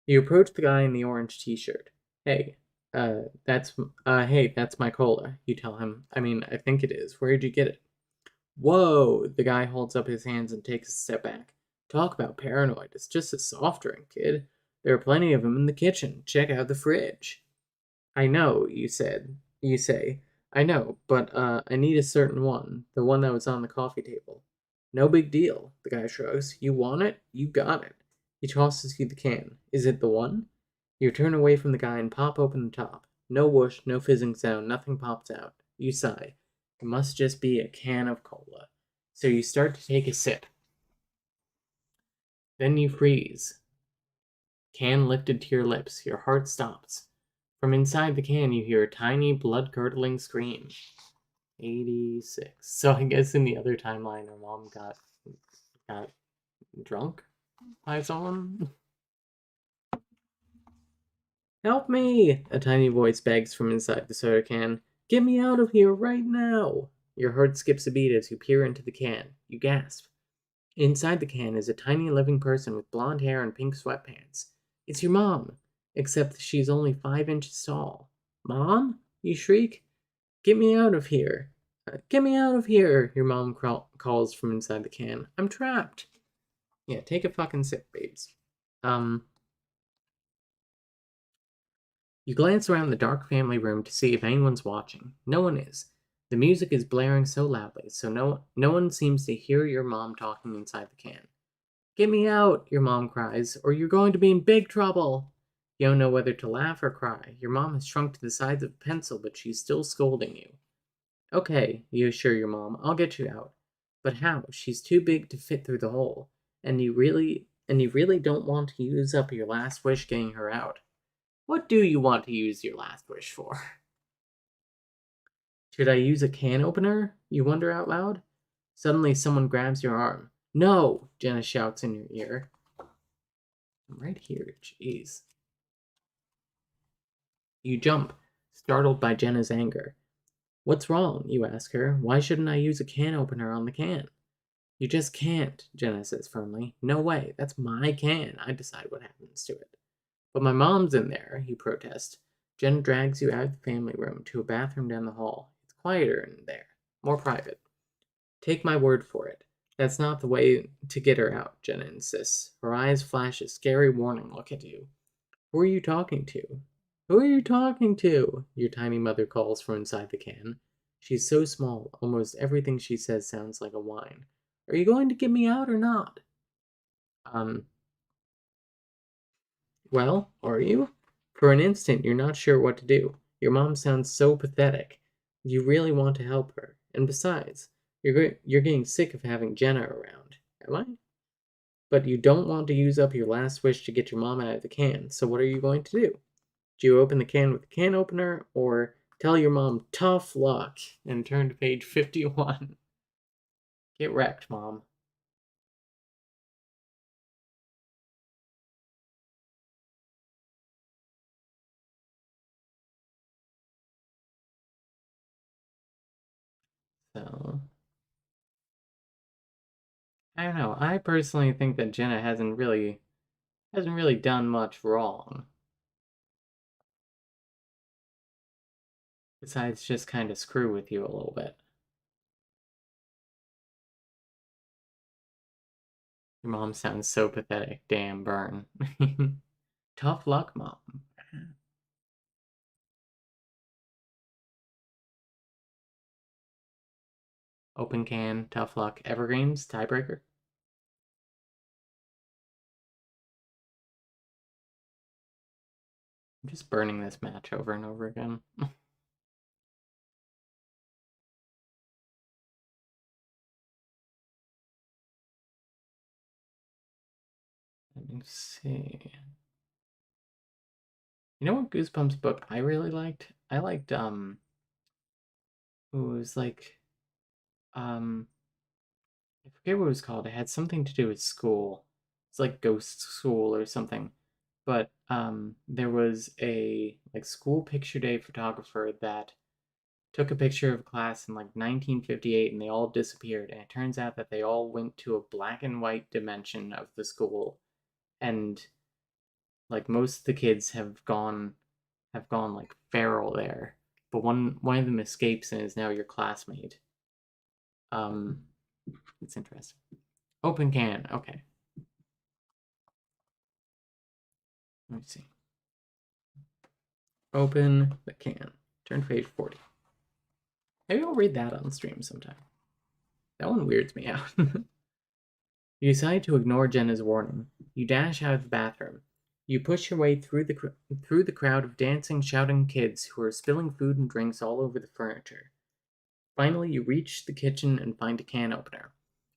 You approach the guy in the orange t-shirt. Hey, That's, hey, that's my cola, you tell him. I mean, I think it is. Where'd you get it? Whoa! The guy holds up his hands and takes a step back. Talk about paranoid. It's just a soft drink, kid. There are plenty of them in the kitchen. Check out the fridge. I know, You say. I know, but I need a certain one. The one that was on the coffee table. No big deal, the guy shrugs. You want it? You got it. He tosses you the can. Is it the one? You turn away from the guy and pop open the top. No whoosh, no fizzing sound, nothing pops out. You sigh. It must just be a can of cola. So you start to take a sip. Then you freeze. Can lifted to your lips. Your heart stops. From inside the can, you hear a tiny, blood-curdling scream. 86. So I guess in the other timeline, her mom got drunk by someone. Help me! A tiny voice begs from inside the soda can. Get me out of here right now! Your heart skips a beat as you peer into the can. You gasp. Inside the can is a tiny living person with blonde hair and pink sweatpants. It's your mom, except she's only 5 inches tall. Mom? You shriek. Get me out of here. Get me out of here, your mom calls from inside the can. I'm trapped. Yeah, take a fucking sip, babes. Um, you glance around the dark family room to see if anyone's watching. No one is. The music is blaring so loudly, so no one seems to hear your mom talking inside the can. Get me out, your mom cries, or you're going to be in big trouble. You don't know whether to laugh or cry. Your mom has shrunk to the size of a pencil, but she's still scolding you. Okay, you assure your mom, I'll get you out. But how? She's too big to fit through the hole, and you really don't want to use up your last wish getting her out. What do you want to use your last wish for? Should I use a can opener? You wonder out loud. Suddenly, someone grabs your arm. No! Jenna shouts in your ear. I'm right here, jeez. You jump, startled by Jenna's anger. What's wrong? You ask her. Why shouldn't I use a can opener on the can? You just can't, Jenna says firmly. No way, that's my can. I decide what happens to it. But my mom's in there, you protest. Jenna drags you out of the family room to a bathroom down the hall. It's quieter in there, more private. Take my word for it. That's not the way to get her out, Jenna insists. Her eyes flash a scary warning look at you. Who are you talking to? Who are you talking to? Your tiny mother calls from inside the can. She's so small, almost everything she says sounds like a whine. Are you going to get me out or not? Um, well, are you? For an instant, you're not sure what to do. Your mom sounds so pathetic. You really want to help her. And besides, you're getting sick of having Jenna around. Am I? But you don't want to use up your last wish to get your mom out of the can, so what are you going to do? Do you open the can with the can opener, or tell your mom tough luck and turn to page 51? Get wrecked, mom. So, I don't know. I personally think that Jenna hasn't really done much wrong. Besides just kind of screw with you a little bit. Your mom sounds so pathetic. Damn, burn. Tough luck, mom. Open can, tough luck. Evergreens, tiebreaker. I'm just burning this match over and over again. Let me see. You know what Goosebumps book I really liked? I liked it was like um I forget what it was called. It had something to do with school. It's like Ghost School or something. But there was a like school picture day photographer that took a picture of a class in like 1958 and they all disappeared, and it turns out that they all went to a black and white dimension of the school, and like most of the kids have gone like feral there, but one of them escapes and is now your classmate. Um, it's interesting. Open can. Okay. Let me see. Open the can. Turn to page 40. Maybe I'll read that on stream sometime. That one weirds me out. You decide to ignore Jenna's warning. You dash out of the bathroom. You push your way through the crowd of dancing, shouting kids who are spilling food and drinks all over the furniture. Finally, you reach the kitchen and find a can opener.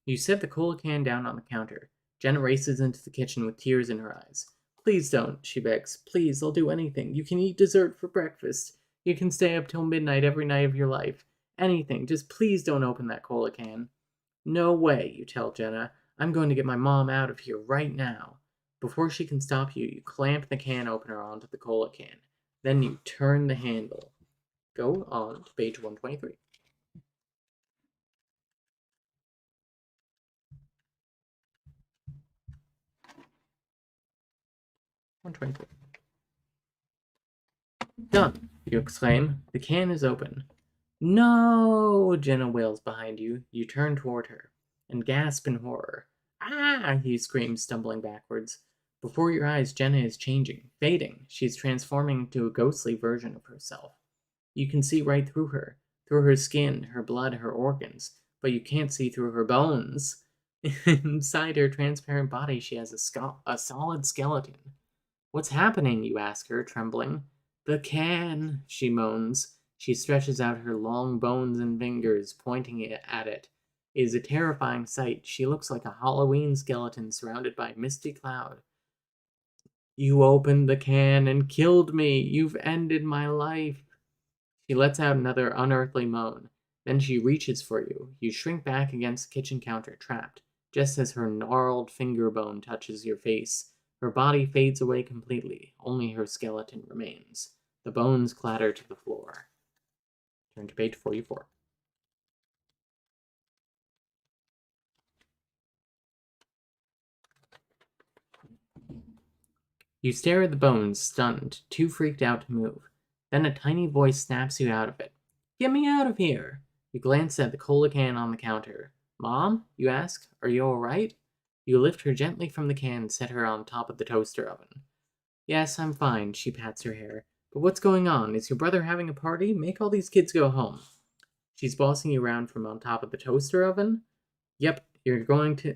You set the cola can down on the counter. Jenna races into the kitchen with tears in her eyes. Please don't, she begs. Please, I'll do anything. You can eat dessert for breakfast. You can stay up till midnight every night of your life. Anything. Just please don't open that cola can. No way, you tell Jenna. I'm going to get my mom out of here right now. Before she can stop you, you clamp the can opener onto the cola can. Then you turn the handle. Go on to page 123. 123. Done, you exclaim. The can is open. No! Jenna wails behind you. You turn toward her and gasp in horror. Ah! You scream, stumbling backwards. Before your eyes, Jenna is changing, fading. She's transforming into a ghostly version of herself. You can see right through her skin, her blood, her organs, but you can't see through her bones. Inside her transparent body, she has a solid skeleton. What's happening? You ask her, trembling. The can, she moans. She stretches out her long bones and fingers, pointing at it. It is a terrifying sight. She looks like a Halloween skeleton surrounded by a misty cloud. You opened the can and killed me. You've ended my life. She lets out another unearthly moan. Then she reaches for you. You shrink back against the kitchen counter, trapped, just as her gnarled finger bone touches your face. Her body fades away completely. Only her skeleton remains. The bones clatter to the floor. Turn to page 44. You stare at the bones, stunned, too freaked out to move. Then a tiny voice snaps you out of it. Get me out of here! You glance at the cola can on the counter. Mom? You ask. Are you alright? You lift her gently from the can and set her on top of the toaster oven. Yes, I'm fine, she pats her hair. But what's going on? Is your brother having a party? Make all these kids go home. She's bossing you around from on top of the toaster oven? Yep, you're going to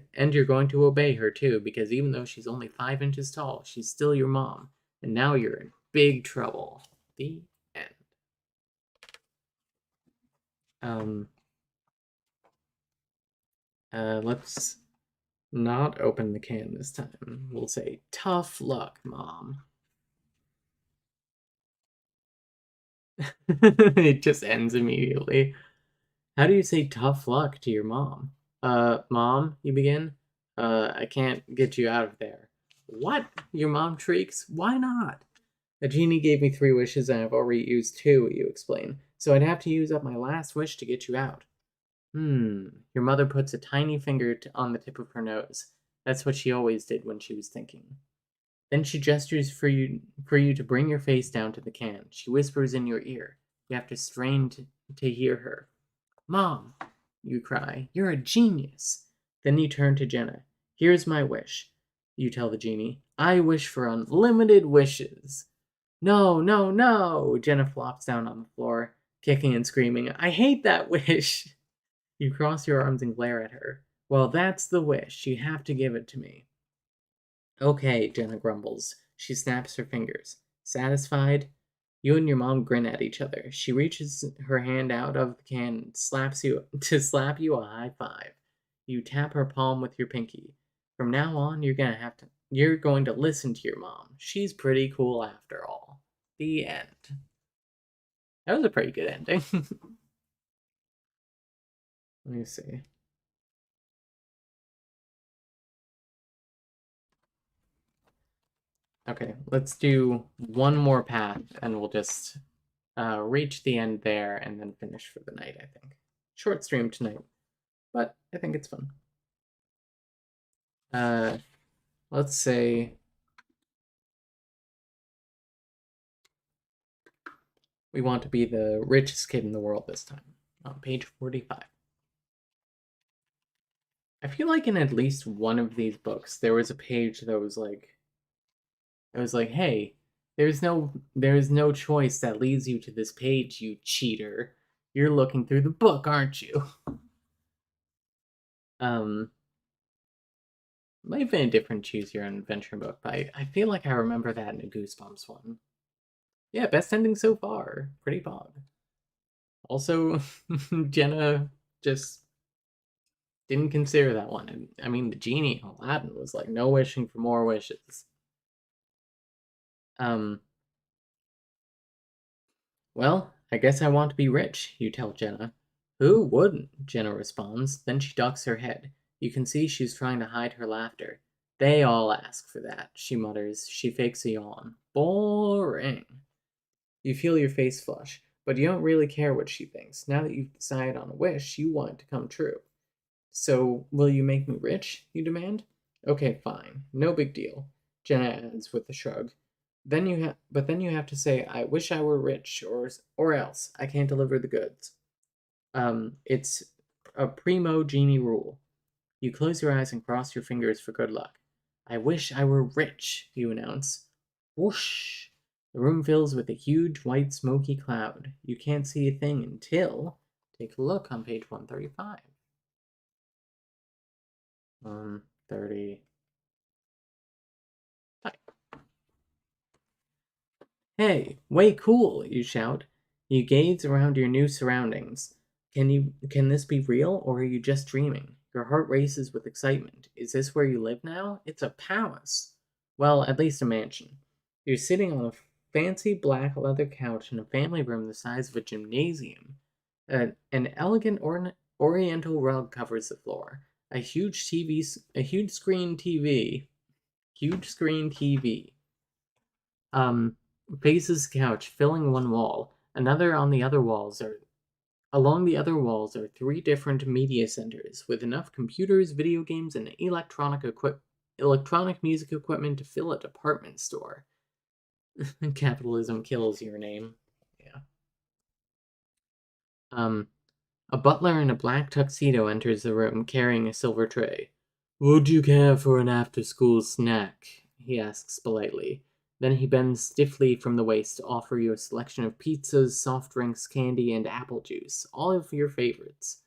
obey her too, because even though she's only 5 inches tall, she's still your mom. And now you're in big trouble. The end. Let's not open the can this time. We'll say, tough luck, Mom. It just ends immediately. How do you say tough luck to your mom? Mom, you begin. I can't get you out of there. What? Your mom shrieks. Why not? A genie gave me 3 wishes and I've already used 2, you explain. So I'd have to use up my last wish to get you out. Your mother puts a tiny finger on the tip of her nose. That's what she always did when she was thinking. Then she gestures for you to bring your face down to the can. She whispers in your ear. You have to strain to hear her. Mom, you cry, you're a genius. Then you turn to Jenna. Here's my wish, you tell the genie. I wish for unlimited wishes. No, no, no! Jenna flops down on the floor, kicking and screaming. I hate that wish! You cross your arms and glare at her. Well, that's the wish. You have to give it to me. Okay, Jenna grumbles. She snaps her fingers. Satisfied? You and your mom grin at each other. She reaches her hand out of the can and slaps you to slap you a high five. You tap her palm with your pinky. From now on, you're going to listen to your mom. She's pretty cool after all. The end. That was a pretty good ending. Let me see. Okay, let's do one more path and we'll just reach the end there and then finish for the night, I think. Short stream tonight, but I think it's fun. Let's say We want to be the richest kid in the world this time. On page 45. I feel like in at least one of these books, there was a page that was like, hey, there's no choice that leads you to this page, you cheater. You're looking through the book, aren't you? Um, Might have been a different choose your own adventure book, but I feel like I remember that in a Goosebumps one. Yeah, best ending so far. Pretty pog. Also, Jenna just didn't consider that one. And I mean, the genie in Aladdin was like, no wishing for more wishes. Um, well, I guess I want to be rich, you tell Jenna. Who wouldn't? Jenna responds. Then she ducks her head. You can see she's trying to hide her laughter. They all ask for that, she mutters. She fakes a yawn. Boring. You feel your face flush, but you don't really care what she thinks. Now that you've decided on a wish, you want it to come true. So, will you make me rich? You demand. Okay, fine. No big deal. Jenna adds with a shrug. Then you have to say, I wish I were rich, or else I can't deliver the goods. It's a primo genie rule. You close your eyes and cross your fingers for good luck. I wish I were rich, you announce. Whoosh! The room fills with a huge white smoky cloud. You can't see a thing until. Take a look on page 135. 135. Hey, way cool, you shout. You gaze around your new surroundings. Can this be real, or are you just dreaming? Your heart races with excitement. Is this where you live now? It's a palace. Well, at least a mansion. You're sitting on a fancy black leather couch in a family room the size of a gymnasium. An elegant oriental rug covers the floor. A huge screen TV um, faces the couch, filling one wall. Another on the other walls are Along the other walls are three different media centers with enough computers, video games, and electronic music equipment to fill a department store. Capitalism kills your name. Yeah. Um, a butler in a black tuxedo enters the room carrying a silver tray. Would you care for an after school snack? He asks politely. Then he bends stiffly from the waist to offer you a selection of pizzas, soft drinks, candy, and apple juice, all of your favorites.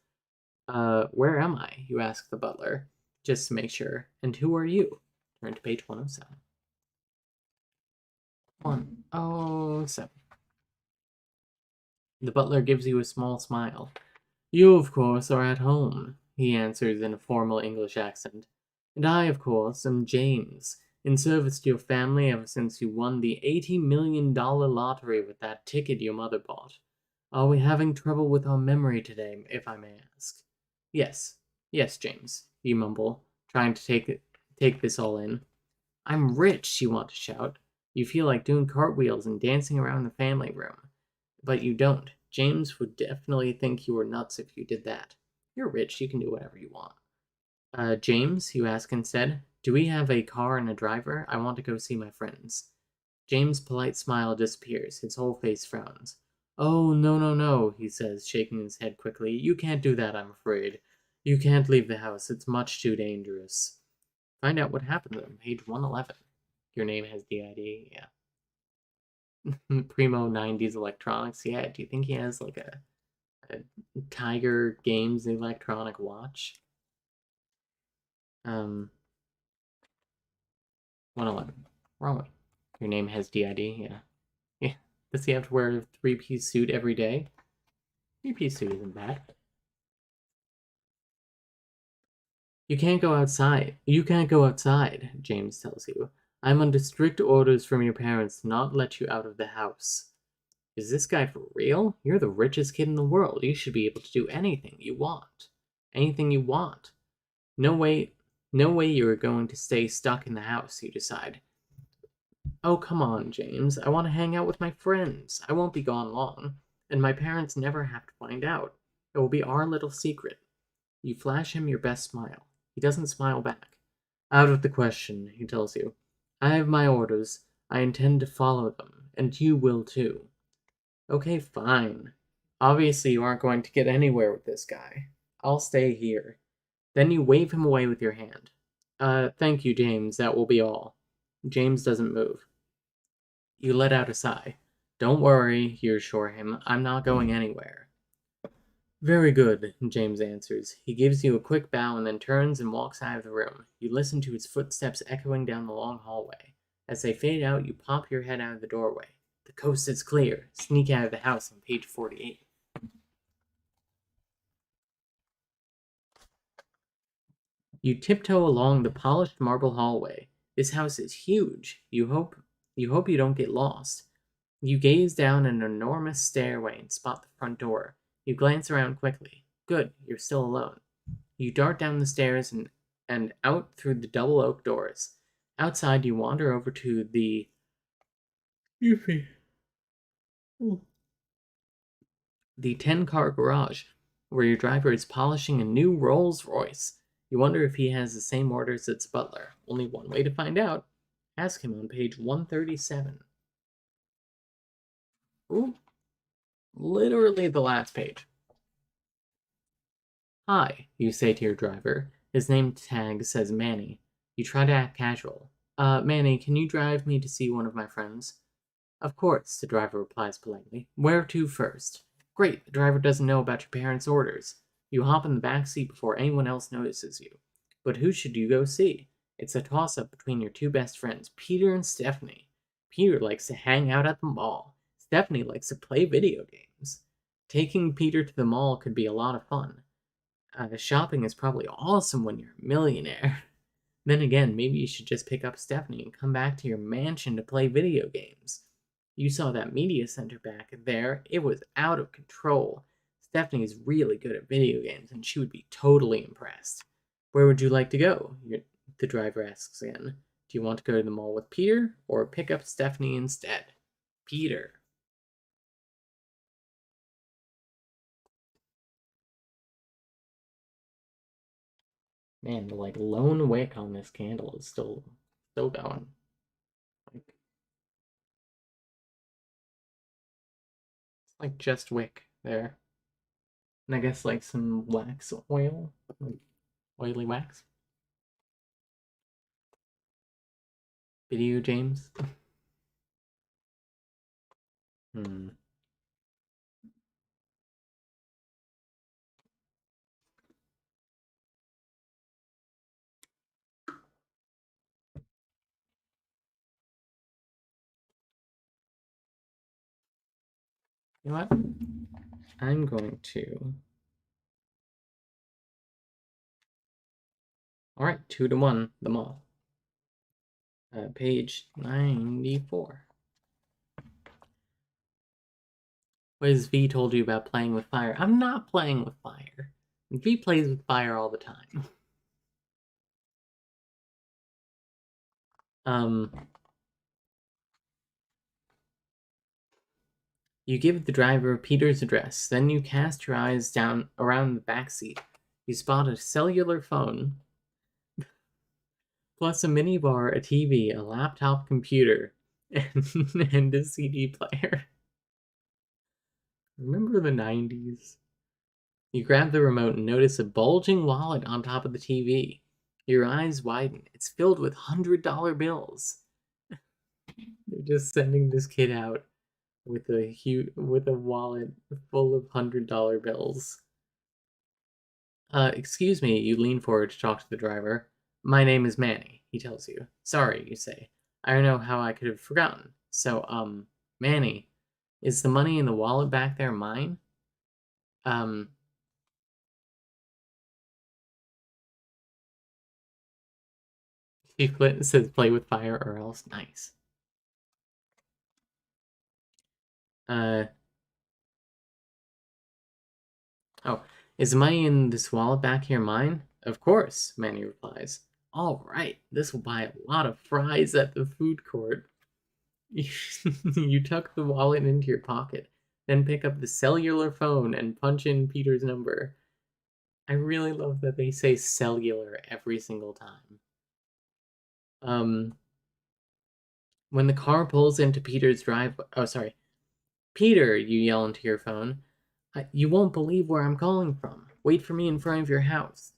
Where am I? You ask the butler, just to make sure. And who are you? Turn to page 107. 107. The butler gives you a small smile. You, of course, are at home, he answers in a formal English accent. And I, of course, am James, in service to your family ever since you won the $80 million lottery with that ticket your mother bought. Are we having trouble with our memory today, if I may ask? Yes, yes, James, you mumble, trying to take this all in. I'm rich, you want to shout. You feel like doing cartwheels and dancing around the family room. But you don't. James would definitely think you were nuts if you did that. You're rich, you can do whatever you want. James, you ask instead, do we have a car and a driver? I want to go see my friends. James' polite smile disappears. His whole face frowns. Oh, no, no, no, he says, shaking his head quickly. You can't do that, I'm afraid. You can't leave the house. It's much too dangerous. Find out what happened on page 111. Your name has DID, yeah. Primo 90s electronics, yeah. Do you think he has like a Tiger Games electronic watch? 111. Wrong one. Your name has DID, yeah. Yeah. Does he have to wear a three-piece suit every day? Three-piece suit isn't bad. You can't go outside. You can't go outside, James tells you. I'm under strict orders from your parents to not let you out of the house. Is this guy for real? You're the richest kid in the world. You should be able to do anything you want. Anything you want. No way you are going to stay stuck in the house, you decide. Oh, come on, James. I want to hang out with my friends. I won't be gone long, and my parents never have to find out. It will be our little secret. You flash him your best smile. He doesn't smile back. Out of the question, he tells you. I have my orders. I intend to follow them, and you will too. Okay, fine. Obviously, you aren't going to get anywhere with this guy. I'll stay here. Then you wave him away with your hand. Thank you, James. That will be all. James doesn't move. You let out a sigh. Don't worry, you assure him. I'm not going anywhere. Very good, James answers. He gives you a quick bow and then turns and walks out of the room. You listen to his footsteps echoing down the long hallway. As they fade out, you pop your head out of the doorway. The coast is clear. Sneak out of the house on page 48. You tiptoe along the polished marble hallway. This house is huge. You hope you don't get lost. You gaze down an enormous stairway and spot the front door. You glance around quickly. Good, you're still alone. You dart down the stairs and out through the double oak doors. Outside, you wander over to the 10-car garage, where your driver is polishing a new Rolls Royce. You wonder if he has the same orders as Butler. Only one way to find out. Ask him on page 137. Ooh, literally the last page. Hi, you say to your driver. His name tag says Manny. You try to act casual. Manny, can you drive me to see one of my friends? Of course, the driver replies politely. Where to first? Great, the driver doesn't know about your parents' orders. You hop in the back seat before anyone else notices you. But who should you go see? It's a toss up between your two best friends, Peter and Stephanie. Peter likes to hang out at the mall. Stephanie likes to play video games. Taking Peter to the mall could be a lot of fun. Shopping is probably awesome when you're a millionaire. Then again, maybe you should just pick up Stephanie and come back to your mansion to play video games. You saw that media center back there, it was out of control. Stephanie is really good at video games, and she would be totally impressed. Where would you like to go? The driver asks again. Do you want to go to the mall with Peter, or pick up Stephanie instead? Peter. Man, the lone wick on this candle is still going. Like, it's like just wick there. And I guess some wax oil, like oily wax. Video James. Hmm. You know what? I'm going to. All right, 2-1, the mall. Page 94. What has V told you about playing with fire? I'm not playing with fire. V plays with fire all the time. Um, you give the driver Peter's address, then you cast your eyes down around the back seat. You spot a cellular phone, plus a minibar, a TV, a laptop computer, and a CD player. Remember the 90s? You grab the remote and notice a bulging wallet on top of the TV. Your eyes widen. It's filled with $100 bills. They're just sending this kid out with a wallet full of $100 bills. Excuse me, you lean forward to talk to the driver. My name is Manny, he tells you. Sorry, you say. I don't know how I could have forgotten. So, Manny, is the money in the wallet back there mine? Um, he says play with fire or else. Nice. Uh, oh, is the money in this wallet back here mine? Of course, Manny replies. All right, this will buy a lot of fries at the food court. You tuck the wallet into your pocket, then pick up the cellular phone and punch in Peter's number. I really love that they say cellular every single time. Um, when the car pulls into Peter's driveway, oh sorry, Peter, you yell into your phone. You won't believe where I'm calling from. Wait for me in front of your house.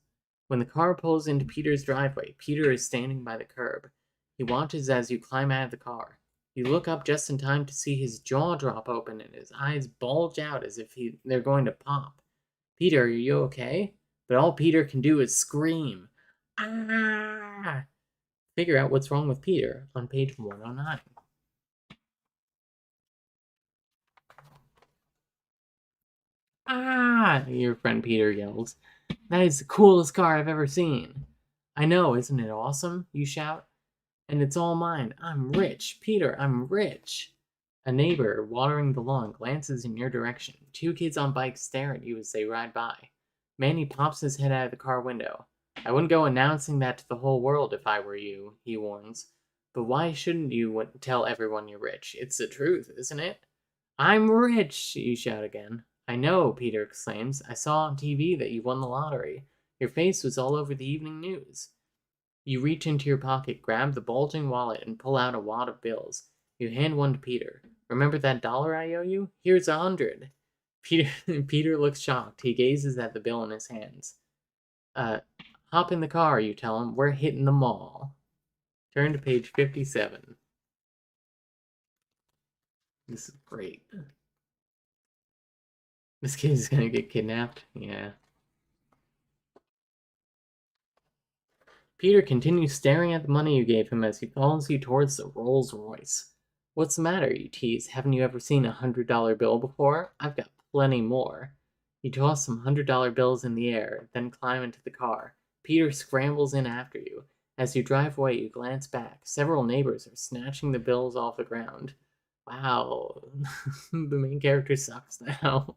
When the car pulls into Peter's driveway, Peter is standing by the curb. He watches as you climb out of the car. You look up just in time to see his jaw drop open and his eyes bulge out as if they're going to pop. Peter, are you okay? But all Peter can do is scream. Ah! Figure out what's wrong with Peter on page 109. Ah! Your friend Peter yells. That is the coolest car I've ever seen. I know, isn't it awesome? You shout. And it's all mine. I'm rich. Peter, I'm rich. A neighbor watering the lawn glances in your direction. Two kids on bikes stare at you as they ride by. Manny pops his head out of the car window. I wouldn't go announcing that to the whole world if I were you, he warns. But why shouldn't you tell everyone you're rich? It's the truth, isn't it? I'm rich, you shout again. I know, Peter exclaims. I saw on TV that you won the lottery. Your face was all over the evening news. You reach into your pocket, grab the bulging wallet, and pull out a wad of bills. You hand one to Peter. Remember that dollar I owe you? Here's 100. Peter Peter looks shocked. He gazes at the bill in his hands. Uh, hop in the car, you tell him. We're hitting the mall. Turn to page 57. This is great. This kid is gonna get kidnapped? Yeah. Peter continues staring at the money you gave him as he follows you towards the Rolls Royce. What's the matter, you tease? Haven't you ever seen $100 bill before? I've got plenty more. You toss some $100 bills in the air, then climb into the car. Peter scrambles in after you. As you drive away, you glance back. Several neighbors are snatching the bills off the ground. Wow, the main character sucks now.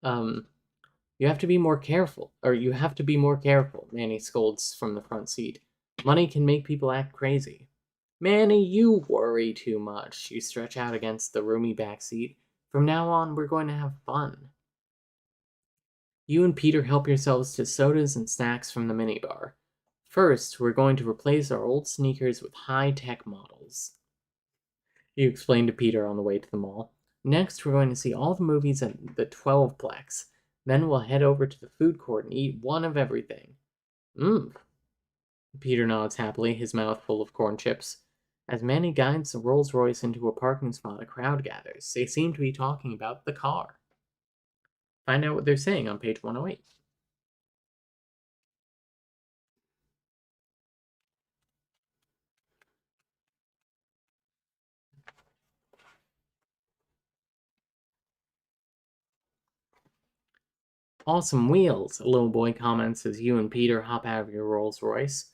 Um, you have to be more careful, Manny scolds from the front seat. Money can make people act crazy. Manny, you worry too much. You stretch out against the roomy back seat. From now on, we're going to have fun. You and Peter help yourselves to sodas and snacks from the minibar. First, we're going to replace our old sneakers with high-tech models. You explain to Peter on the way to the mall. Next, we're going to see all the movies at the 12-plex. Then we'll head over to the food court and eat one of everything. Mmm. Peter nods happily, his mouth full of corn chips. As Manny guides the Rolls Royce into a parking spot, a crowd gathers. They seem to be talking about the car. Find out what they're saying on page 108. Awesome wheels, a little boy comments as you and Peter hop out of your Rolls Royce.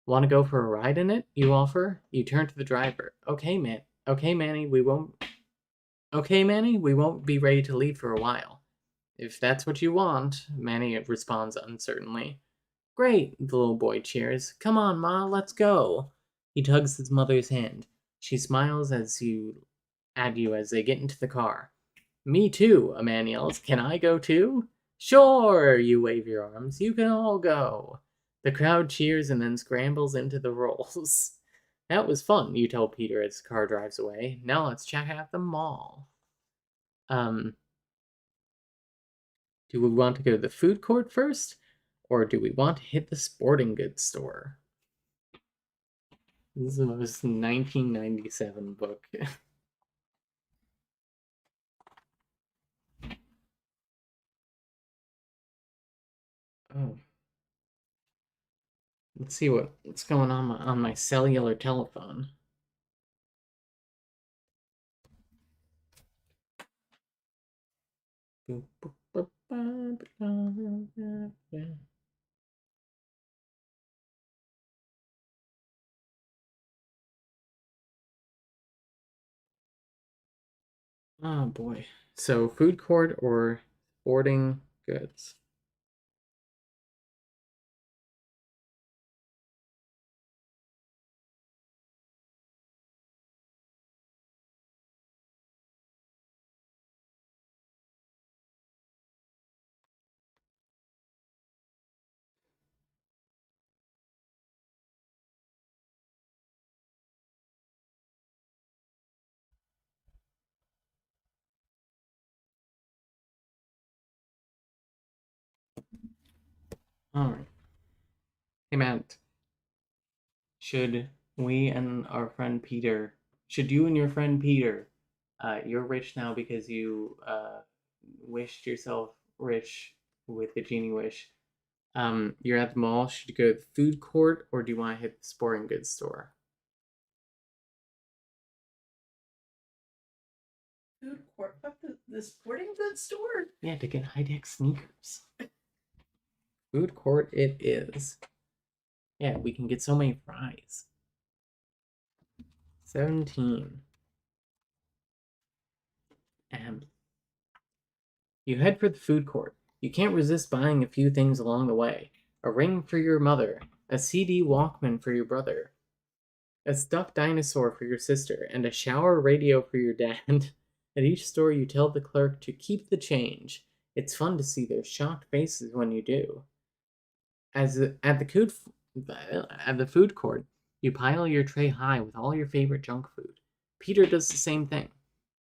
Want to go for a ride in it? You offer. You turn to the driver. Okay, Manny, we won't. Okay, Manny, we won't be ready to leave for a while. If that's what you want, Manny responds uncertainly. Great, the little boy cheers. Come on, Ma, let's go. He tugs his mother's hand. She smiles at you as they get into the car. Me too, a man yells. Can I go too? Sure, you wave your arms. You can all go. The crowd cheers and then scrambles into the rolls. That was fun, you tell Peter as the car drives away. Now let's check out the mall. Um, do we want to go to the food court first? Or do we want to hit the sporting goods store? This is the most 1997 book. Oh, let's see what's going on my cellular telephone. Oh boy. So food court or sporting goods? Alright. Hey, Matt. Should we and our friend Peter, should you and your friend Peter, you're rich now because you wished yourself rich with the genie wish. You're at the mall. Should you go to the food court or do you want to hit the sporting goods store? Food court. Fuck the sporting goods store. Yeah, to get high tech sneakers. Food court it is. Yeah, we can get so many fries. 17. M. You head for the food court. You can't resist buying a few things along the way. A ring for your mother, a CD Walkman for your brother, a stuffed dinosaur for your sister, and a shower radio for your dad. At each store, you tell the clerk to keep the change. It's fun to see their shocked faces when you do. At the food court, you pile your tray high with all your favorite junk food. Peter does the same thing.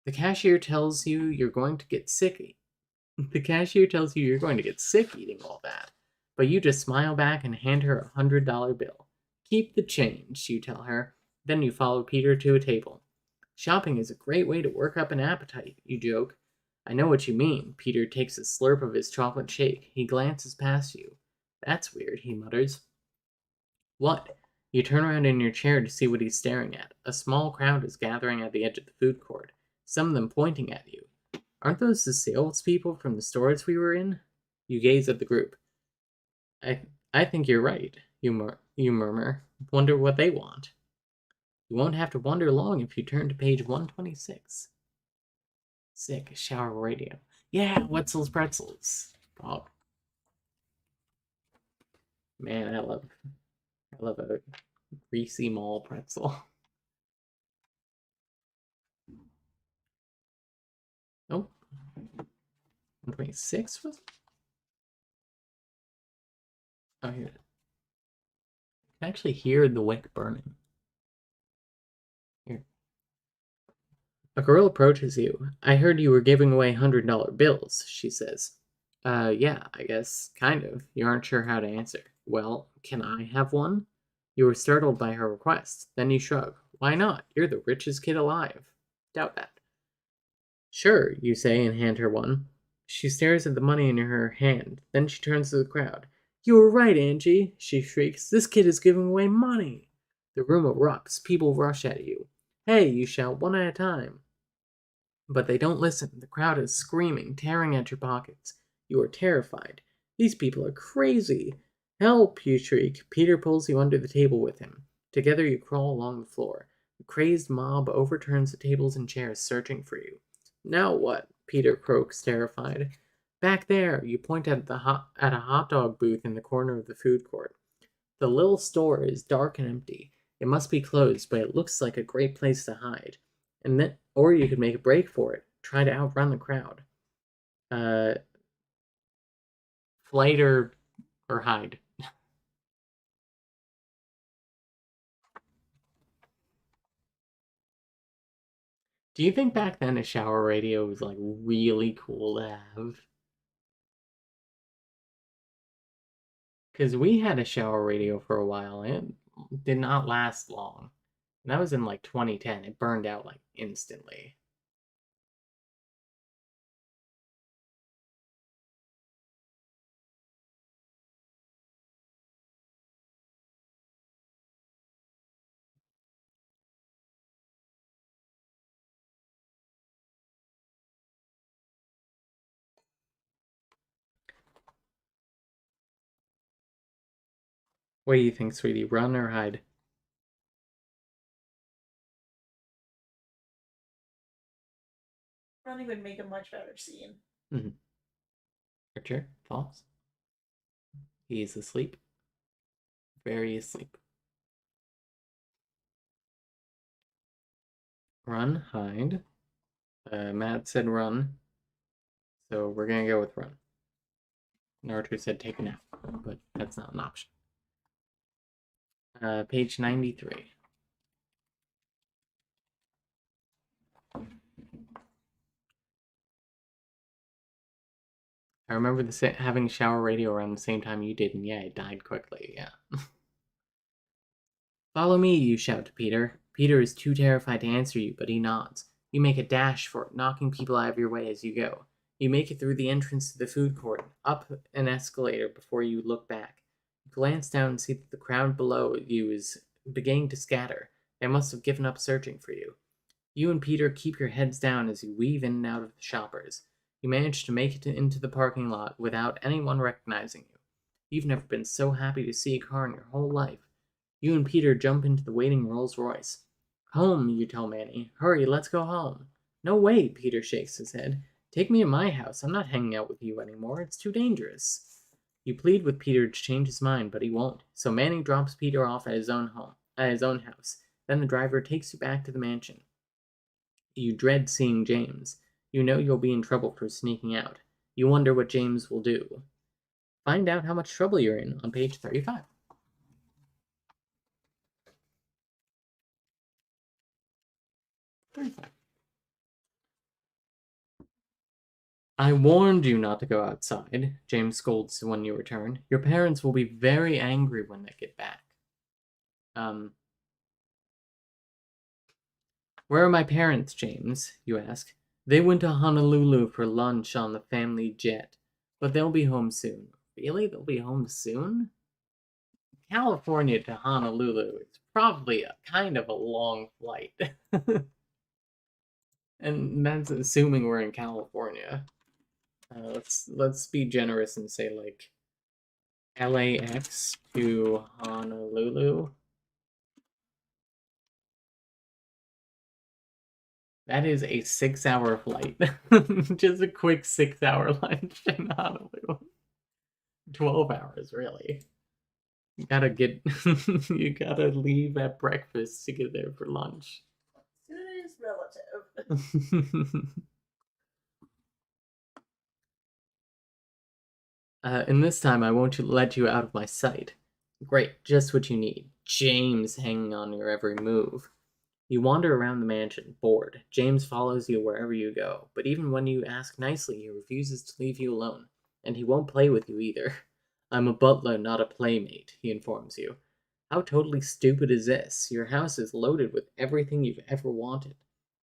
The cashier tells you you're going to get sick. The cashier tells you you're going to get sick eating all that, but you just smile back and hand her $100 bill. Keep the change, you tell her. Then you follow Peter to a table. Shopping is a great way to work up an appetite, you joke. I know what you mean. Peter takes a slurp of his chocolate shake. He glances past you. That's weird, he mutters. What? You turn around in your chair to see what he's staring at. A small crowd is gathering at the edge of the food court, some of them pointing at you. Aren't those the salespeople from the stores we were in? You gaze at the group. I think you're right, you murmur. Wonder what they want. You won't have to wonder long if you turn to page 126. Sick, shower radio. Yeah, Wetzel's Pretzels. Oh, man, I love a greasy mall pretzel. Oh, 126 was it? Oh, here. I can actually hear the wick burning. Here. A girl approaches you. I heard you were giving away $100 bills, she says. Yeah, I guess, kind of. You aren't sure how to answer. Well, can I have one? You were startled by her request. Then you shrug. Why not? You're the richest kid alive. Doubt that. Sure, you say and hand her one. She stares at the money in her hand. Then she turns to the crowd. You were right, Angie, she shrieks. This kid is giving away money. The room erupts. People rush at you. Hey, you shout, one at a time. But they don't listen. The crowd is screaming, tearing at your pockets. You are terrified. These people are crazy. Help, you shriek. Peter pulls you under the table with him. Together you crawl along the floor. The crazed mob overturns the tables and chairs, searching for you. Now what? Peter croaks, terrified. Back there, you point at a hot dog booth in the corner of the food court. The little store is dark and empty. It must be closed, but it looks like a great place to hide. And then, or you could make a break for it. Try to outrun the crowd. Uh, Flight or hide. Do you think back then a shower radio was like really cool to have? Because we had a shower radio for a while and it did not last long. And that was in like 2010. It burned out like instantly. What do you think, sweetie? Run or hide? Running would make a much better scene. Mm-hmm. Archer, false. He's asleep. Very asleep. Run, hide. Matt said run, so we're gonna go with run. Naruto said take a nap, but that's not an option. Page 93. I remember having shower radio around the same time you did, and yeah, it died quickly, yeah. Follow me, you shout to Peter. Peter is too terrified to answer you, but he nods. You make a dash for it, knocking people out of your way as you go. You make it through the entrance to the food court, up an escalator before you look back. You glance down and see that the crowd below you is beginning to scatter. They must have given up searching for you. You and Peter keep your heads down as you weave in and out of the shoppers. You manage to make it into the parking lot without anyone recognizing you. You've never been so happy to see a car in your whole life. You and Peter jump into the waiting Rolls Royce. Home, you tell Manny. Hurry, let's go home. No way, Peter shakes his head. Take me to my house. I'm not hanging out with you anymore. It's too dangerous. You plead with Peter to change his mind, but he won't. So Manny drops Peter off at his own house. Then the driver takes you back to the mansion. You dread seeing James. You know you'll be in trouble for sneaking out. You wonder what James will do. Find out how much trouble you're in on page 35. I warned you not to go outside, James scolds when you return. Your parents will be very angry when they get back. Where are my parents, James? You ask. They went to Honolulu for lunch on the family jet, but they'll be home soon. Really? They'll be home soon? California to Honolulu is probably a kind of a long flight. And that's assuming we're in California. Let's be generous and say like LAX to Honolulu. That is a 6-hour flight. Just a quick 6-hour lunch in Honolulu. 12 hours, really. You gotta get you gotta leave at breakfast to get there for lunch. It is relative. And this time I won't let you out of my sight. Great, just what you need. James hanging on your every move. You wander around the mansion, bored. James follows you wherever you go, but even when you ask nicely, he refuses to leave you alone. And he won't play with you either. I'm a butler, not a playmate, he informs you. How totally stupid is this? Your house is loaded with everything you've ever wanted,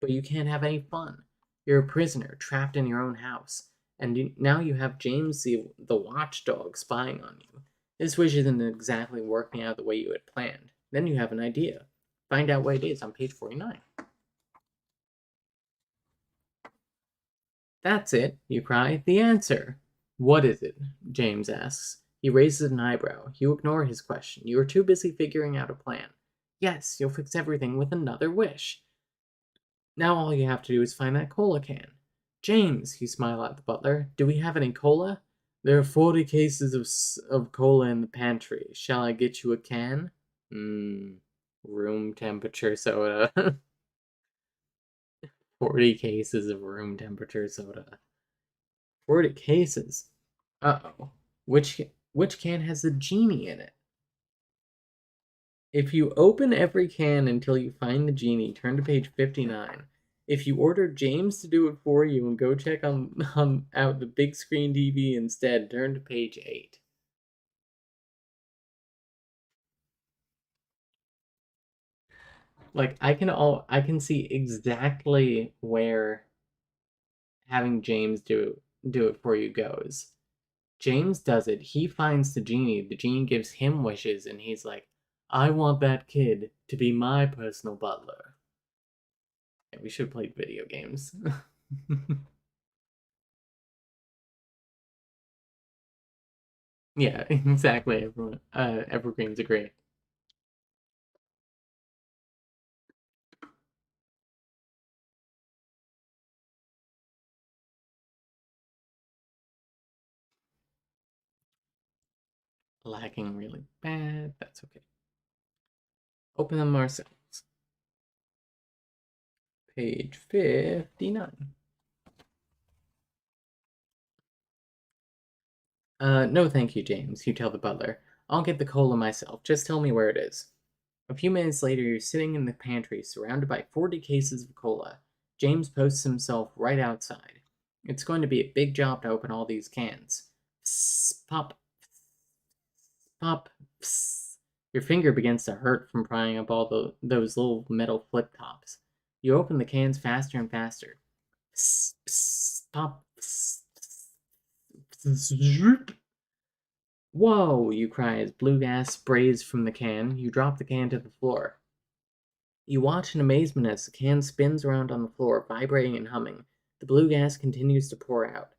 but you can't have any fun. You're a prisoner, trapped in your own house, and now you have James the watchdog spying on you. This wish isn't exactly working out the way you had planned. Then you have an idea. Find out what it is on page 49. That's it, you cry. The answer. What is it? James asks. He raises an eyebrow. You ignore his question. You are too busy figuring out a plan. Yes, you'll fix everything with another wish. Now all you have to do is find that cola can. James, you smile at the butler. Do we have any cola? There are 40 cases of cola in the pantry. Shall I get you a can? Room temperature soda. 40 cases of room temperature soda. 40 cases? Uh-oh. Which can has the genie in it? If you open every can until you find the genie, turn to page 59. If you order James to do it for you and go check out the big screen TV instead, turn to page 8. Like I can see exactly where having James do it for you goes. James does it. He finds the genie. The genie gives him wishes, and he's like, I want that kid to be my personal butler. Yeah, we should have played video games. Yeah, exactly. Everyone, evergreens agree. Lagging really bad. That's okay. Open them ourselves. Page 59. No thank you, James, you tell the butler. I'll get the cola myself. Just tell me where it is. A few minutes later, you're sitting in the pantry, surrounded by 40 cases of cola. James posts himself right outside. It's going to be a big job to open all these cans. Psst, pop, pop, psst. Your finger begins to hurt from prying up all those little metal flip tops. You open the cans faster and faster. Psst, psst, pop, psst, psst. Whoa, you cry as blue gas sprays from the can. You drop the can to the floor. You watch in amazement as the can spins around on the floor, vibrating and humming. The blue gas continues to pour out.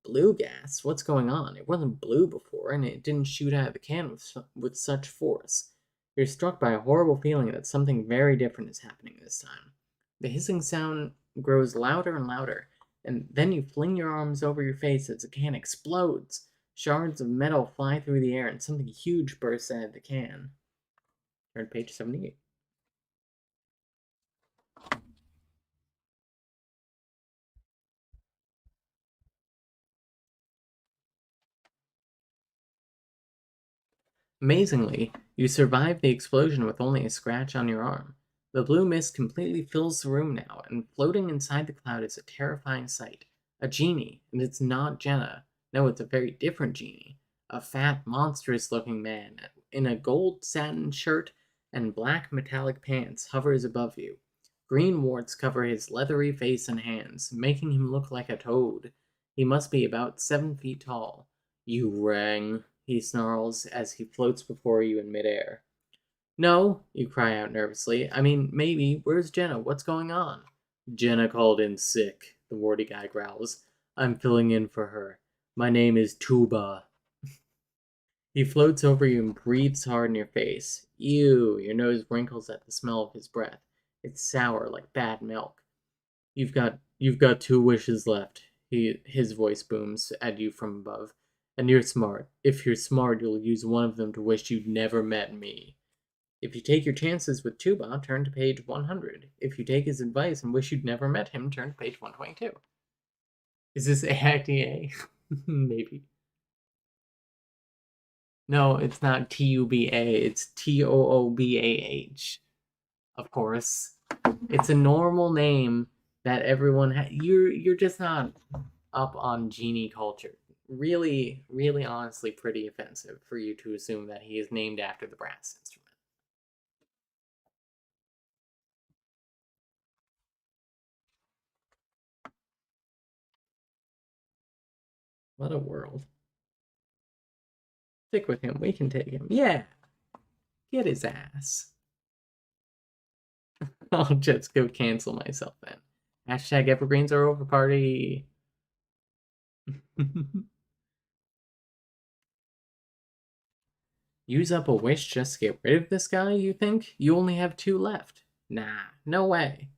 Blue gas? What's going on? It wasn't blue before, and it didn't shoot out of the can with such force. You're struck by a horrible feeling that something very different is happening this time. The hissing sound grows louder and louder, and then you fling your arms over your face as the can explodes. Shards of metal fly through the air, and something huge bursts out of the can. Turn to page 78. Amazingly, you survive the explosion with only a scratch on your arm. The blue mist completely fills the room now, and floating inside the cloud is a terrifying sight. A genie, and it's not Jenna. No, it's a very different genie. A fat, monstrous looking man in a gold satin shirt and black metallic pants hovers above you. Green warts cover his leathery face and hands, making him look like a toad. He must be about 7 feet tall. You rang, he snarls as he floats before you in midair. No, you cry out nervously. I mean, maybe. Where's Jenna? What's going on? Jenna called in sick, the warty guy growls. I'm filling in for her. My name is Tuba. He floats over you and breathes hard in your face. Ew, your nose wrinkles at the smell of his breath. It's sour like bad milk. You've got 2 wishes left. His voice booms at you from above. And you're smart. If you're smart, you'll use one of them to wish you'd never met me. If you take your chances with Tuba, turn to page 100. If you take his advice and wish you'd never met him, turn to page 122. Is this AIDA? Maybe. No, it's not TUBA, it's TOOBAH. Of course. It's a normal name that everyone you're just not up on Genie culture. Really, really honestly pretty offensive for you to assume that he is named after the brass instrument. What a world. Stick with him. We can take him. Yeah. Get his ass. I'll just go cancel myself then. Hashtag evergreens are over party. Use up a wish just to get rid of this guy, you think? You only have 2 left. Nah, no way.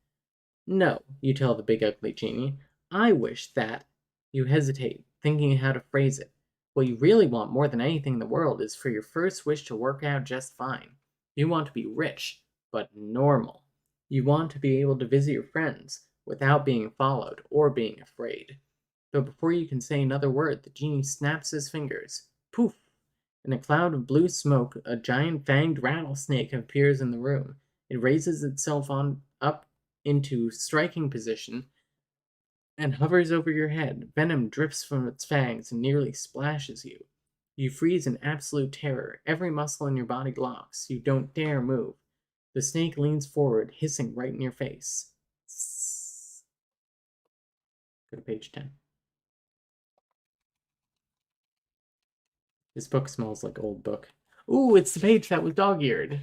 No, you tell the big ugly genie. I wish that. You hesitate, thinking how to phrase it. What you really want more than anything in the world is for your first wish to work out just fine. You want to be rich, but normal. You want to be able to visit your friends without being followed or being afraid. But before you can say another word, the genie snaps his fingers. Poof! In a cloud of blue smoke, a giant fanged rattlesnake appears in the room. It raises itself up into striking position and hovers over your head. Venom drips from its fangs and nearly splashes you. You freeze in absolute terror. Every muscle in your body locks. You don't dare move. The snake leans forward, hissing right in your face. Go to page 10. This book smells like old book. Ooh, it's the page that was dog-eared.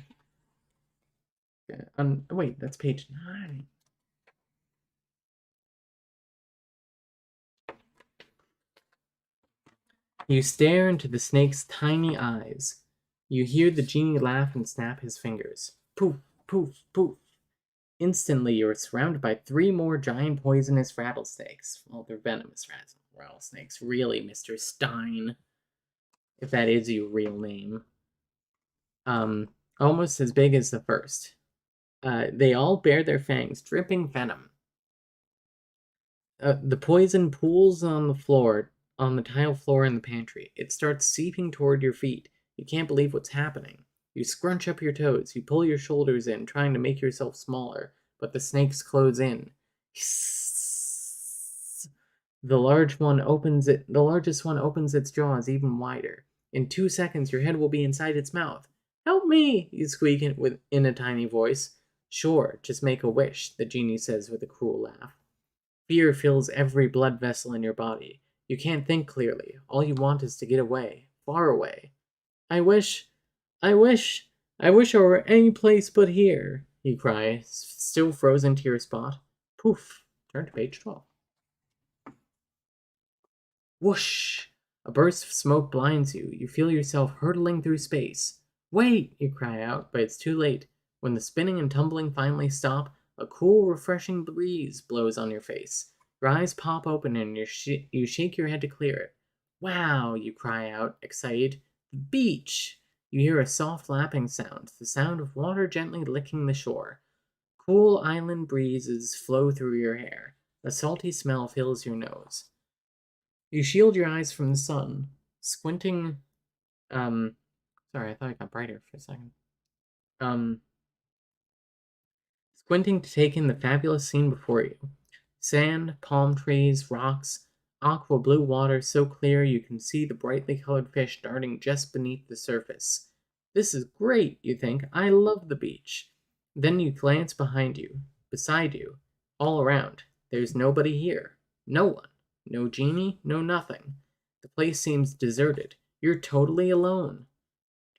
Wait, that's page 9. You stare into the snake's tiny eyes. You hear the genie laugh and snap his fingers. Poof, poof, poof. Instantly, you are surrounded by 3 more giant poisonous rattlesnakes. Well, they're venomous rattlesnakes. Really, Mr. Stein. If that is your real name. Almost as big as the first. They all bear their fangs, dripping venom. The poison pools on the floor, on the tile floor in the pantry. It starts seeping toward your feet. You can't believe what's happening. You scrunch up your toes. You pull your shoulders in, trying to make yourself smaller, but the snakes close in. The largest one opens its jaws even wider. In 2 seconds, your head will be inside its mouth. Help me! You squeak in a tiny voice. Sure, just make a wish, the genie says with a cruel laugh. Fear fills every blood vessel in your body. You can't think clearly. All you want is to get away, far away. I wish, I wish, I wish I were any place but here, you cry, still frozen to your spot. Poof. Turn to page 12. Whoosh! A burst of smoke blinds you. You feel yourself hurtling through space. Wait! You cry out, but it's too late. When the spinning and tumbling finally stop, a cool, refreshing breeze blows on your face. Your eyes pop open and you shake your head to clear it. Wow! You cry out, excited. The beach! You hear a soft lapping sound, the sound of water gently licking the shore. Cool island breezes flow through your hair. A salty smell fills your nose. You shield your eyes from the sun, squinting. Um, sorry, I thought it got brighter for a second. Um, Squinting to take in the fabulous scene before you. Sand, palm trees, rocks, aqua blue water so clear you can see the brightly colored fish darting just beneath the surface. This is great, you think. I love the beach. Then you glance behind you, beside you, all around. There's nobody here. No one. No genie, no nothing. The place seems deserted. You're totally alone.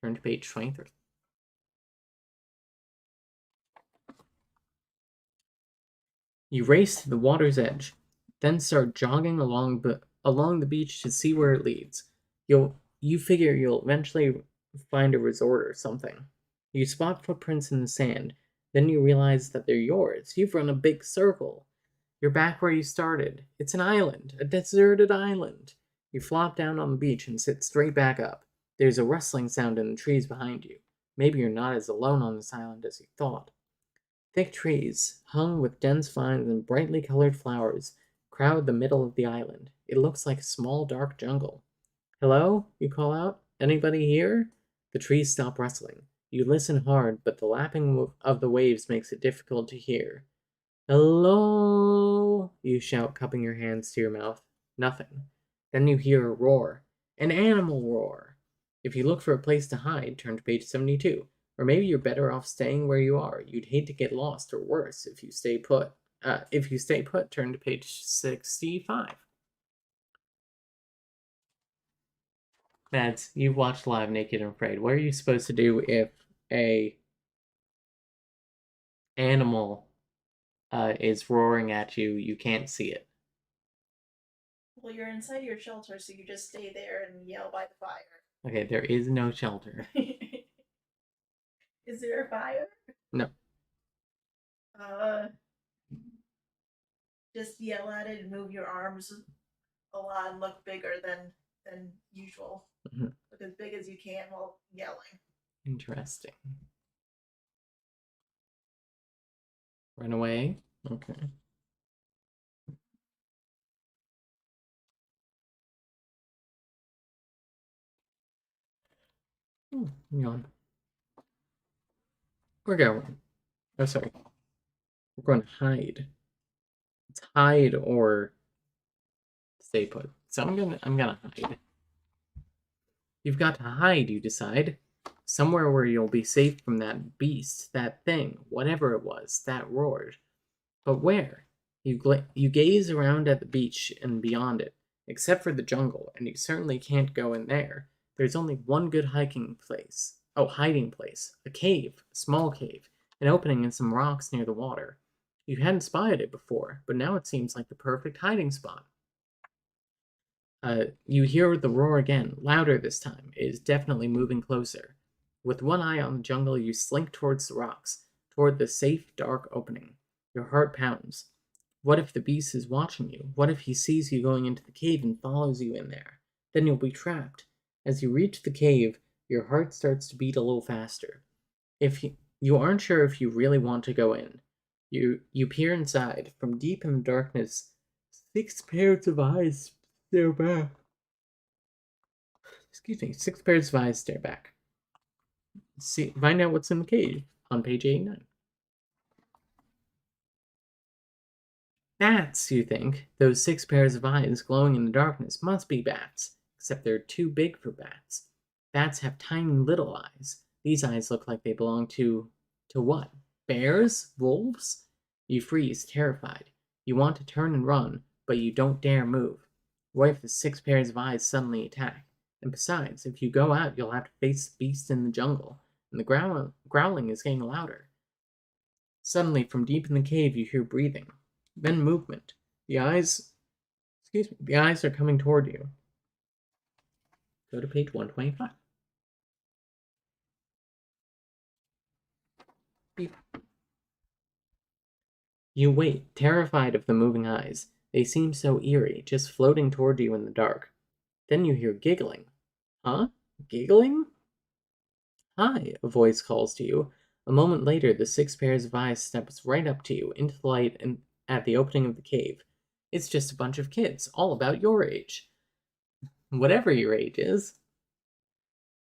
Turn to page 23. You race to the water's edge, then start jogging along the beach to see where it leads. You figure you'll eventually find a resort or something. You spot footprints in the sand, then you realize that they're yours. You've run a big circle. You're back where you started. It's an island, a deserted island. You flop down on the beach and sit straight back up. There's a rustling sound in the trees behind you. Maybe you're not as alone on this island as you thought. Thick trees, hung with dense vines and brightly colored flowers, crowd the middle of the island. It looks like a small, dark jungle. Hello? You call out. Anybody here? The trees stop rustling. You listen hard, but the lapping of the waves makes it difficult to hear. Hello? You shout, cupping your hands to your mouth. Nothing. Then you hear a roar. An animal roar. If you look for a place to hide, turn to page 72. Or maybe you're better off staying where you are. You'd hate to get lost, or worse, if you stay put. Turn to page 65. Mads, you've watched Live Naked and Afraid. What are you supposed to do if a animal is roaring at you? You can't see it. Well, you're inside your shelter, so you just stay there and yell by the fire. Okay, there is no shelter. Is there a fire? No. Uh, just yell at it and move your arms a lot and look bigger than usual. Mhm. Look as big as you can while yelling. Interesting. Run away? Okay. Yawn. We're going. Oh, sorry. We're going to hide. It's hide or stay put. So I'm gonna hide. You've got to hide, you decide. Somewhere where you'll be safe from that beast, that thing, whatever it was, that roared. But where? You gaze around at the beach and beyond it, except for the jungle, and you certainly can't go in there. There's only one good hiking place. Oh, hiding place. A cave, a small cave, an opening in some rocks near the water. You hadn't spotted it before, but now it seems like the perfect hiding spot. You hear the roar again, louder this time. It is definitely moving closer. With one eye on the jungle, you slink towards the rocks, toward the safe, dark opening. Your heart pounds. What if the beast is watching you? What if he sees you going into the cave and follows you in there? Then you'll be trapped. As you reach the cave, your heart starts to beat a little faster. You aren't sure if you really want to go in. You peer inside. From deep in the darkness, 6 pairs of eyes stare back. Excuse me, 6 pairs of eyes stare back. Find out what's in the cave on page 89. Bats, you think. Those 6 pairs of eyes glowing in the darkness must be bats, except they're too big for bats. Bats have tiny little eyes. These eyes look like they belong to what? Bears? Wolves? You freeze, terrified. You want to turn and run, but you don't dare move. What if the 6 pairs of eyes suddenly attack? And besides, if you go out, you'll have to face the beast in the jungle, and the growling is getting louder. Suddenly, from deep in the cave, you hear breathing, then movement. The eyes, the eyes are coming toward you. Go to page 125. Beep. You wait, terrified of the moving eyes. They seem so eerie, just floating toward you in the dark. Then you hear giggling. Huh? Giggling? Hi, a voice calls to you. A moment later, the 6 pairs of eyes steps right up to you into the light and at the opening of the cave. It's just a bunch of kids, all about your age. Whatever your age is.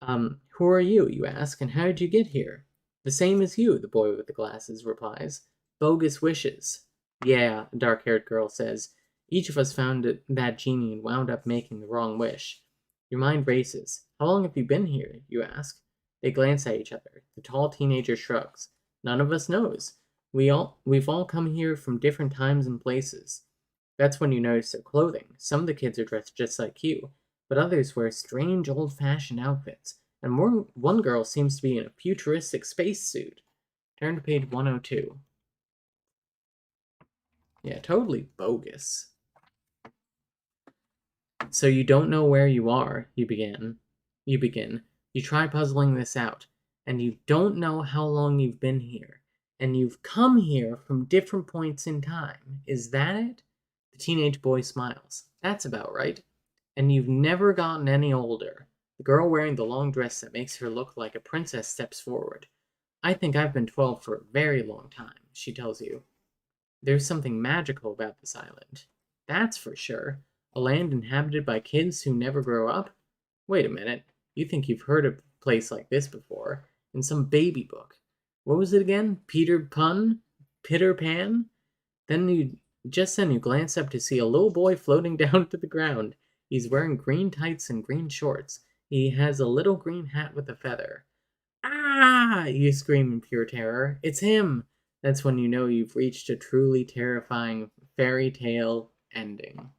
Who are you, you ask, and how did you get here? The same as you, the boy with the glasses replies. Bogus wishes. Yeah, the dark-haired girl says. Each of us found that genie and wound up making the wrong wish. Your mind races. How long have you been here, you ask. They glance at each other. The tall teenager shrugs. None of us knows. We've all come here from different times and places. That's when you notice their clothing. Some of the kids are dressed just like you, but others wear strange old-fashioned outfits, and one girl seems to be in a futuristic spacesuit. Turn to page 102. Yeah, totally bogus. So you don't know where you are, you begin. You try puzzling this out, and you don't know how long you've been here, and you've come here from different points in time. Is that it? The teenage boy smiles. That's about right. And you've never gotten any older. The girl wearing the long dress that makes her look like a princess steps forward. I think I've been 12 for a very long time, she tells you. There's something magical about this island. That's for sure. A land inhabited by kids who never grow up? Wait a minute. You think you've heard of a place like this before. In some baby book. What was it again? Peter Pun? Pitter Pan? Then you glance up to see a little boy floating down to the ground. He's wearing green tights and green shorts. He has a little green hat with a feather. Ah! You scream in pure terror. It's him! That's when you know you've reached a truly terrifying fairy tale ending.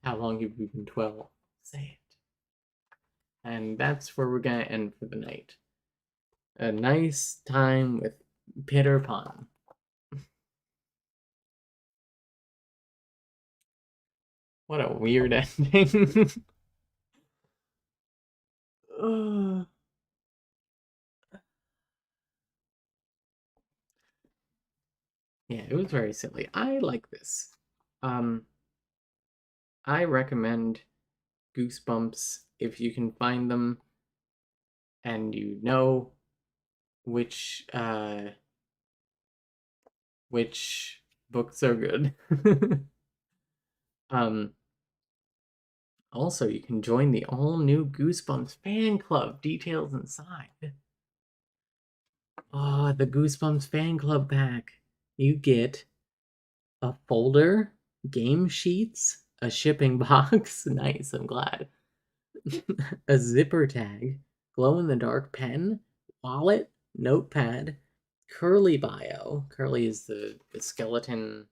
How long have you been 12? Say it. And that's where we're gonna end for the night. A nice time with Peter Pan. What a weird ending. Ugh. Yeah, it was very silly. I like this. Um, I recommend Goosebumps if you can find them and you know which which books are good. um, Also, you can join the all new Goosebumps fan club. Details inside. Oh, the Goosebumps fan club pack. You get a folder, game sheets, a shipping box. Nice, I'm glad. A zipper tag, glow in the dark pen, wallet, notepad, Curly bio. Curly is the skeleton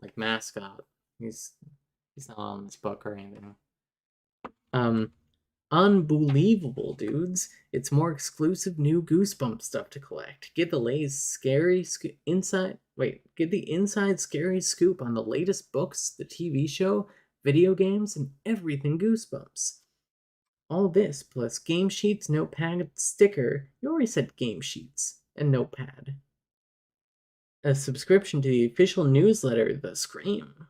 like mascot. He's he's not on this book or anything. Um Unbelievable, dudes. It's more exclusive new Goosebumps stuff to collect. Get the latest get the inside scary scoop on the latest books, the TV show, video games, and everything Goosebumps. All this plus game sheets, notepad, sticker. You already said game sheets and notepad. A subscription to the official newsletter, The Scream.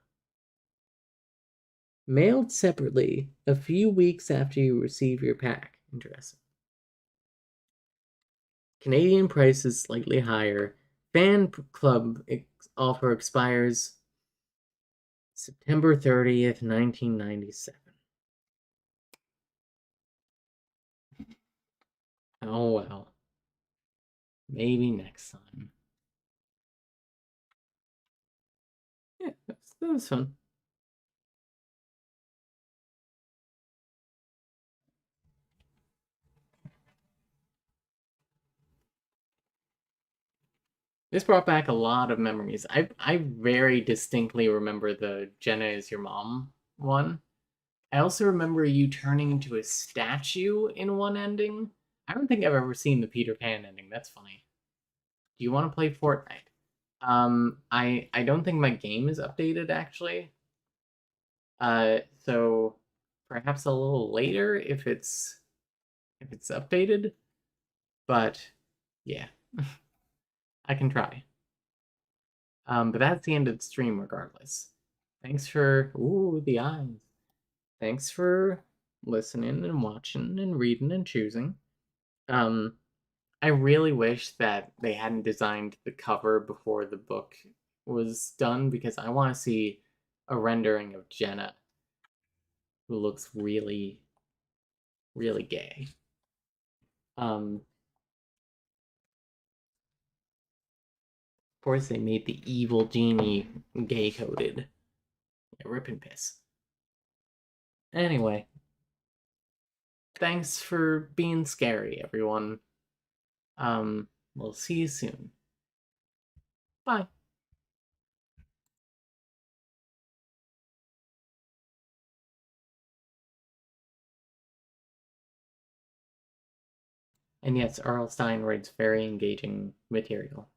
Mailed separately a few weeks after you receive your pack. Interesting. Canadian price is slightly higher. Fan club offer expires September 30th, 1997. Oh well. Maybe next time. That was fun. This brought back a lot of memories. I very distinctly remember the Jenna is your mom one. I also remember you turning into a statue in one ending. I don't think I've ever seen the Peter Pan ending. That's funny. Do you want to play Fortnite? I don't think my game is updated actually. So perhaps a little later if it's updated. But yeah, I can try. But that's the end of the stream regardless. Thanks for the eyes. Thanks for listening and watching and reading and choosing. Um, I really wish that they hadn't designed the cover before the book was done because I want to see a rendering of Jenna who looks really, really gay. Of course, they made the evil genie gay coded. Yeah, rip and piss. Anyway, thanks for being scary, everyone. We'll see you soon. Bye. And yes, R.L. Stein writes very engaging material.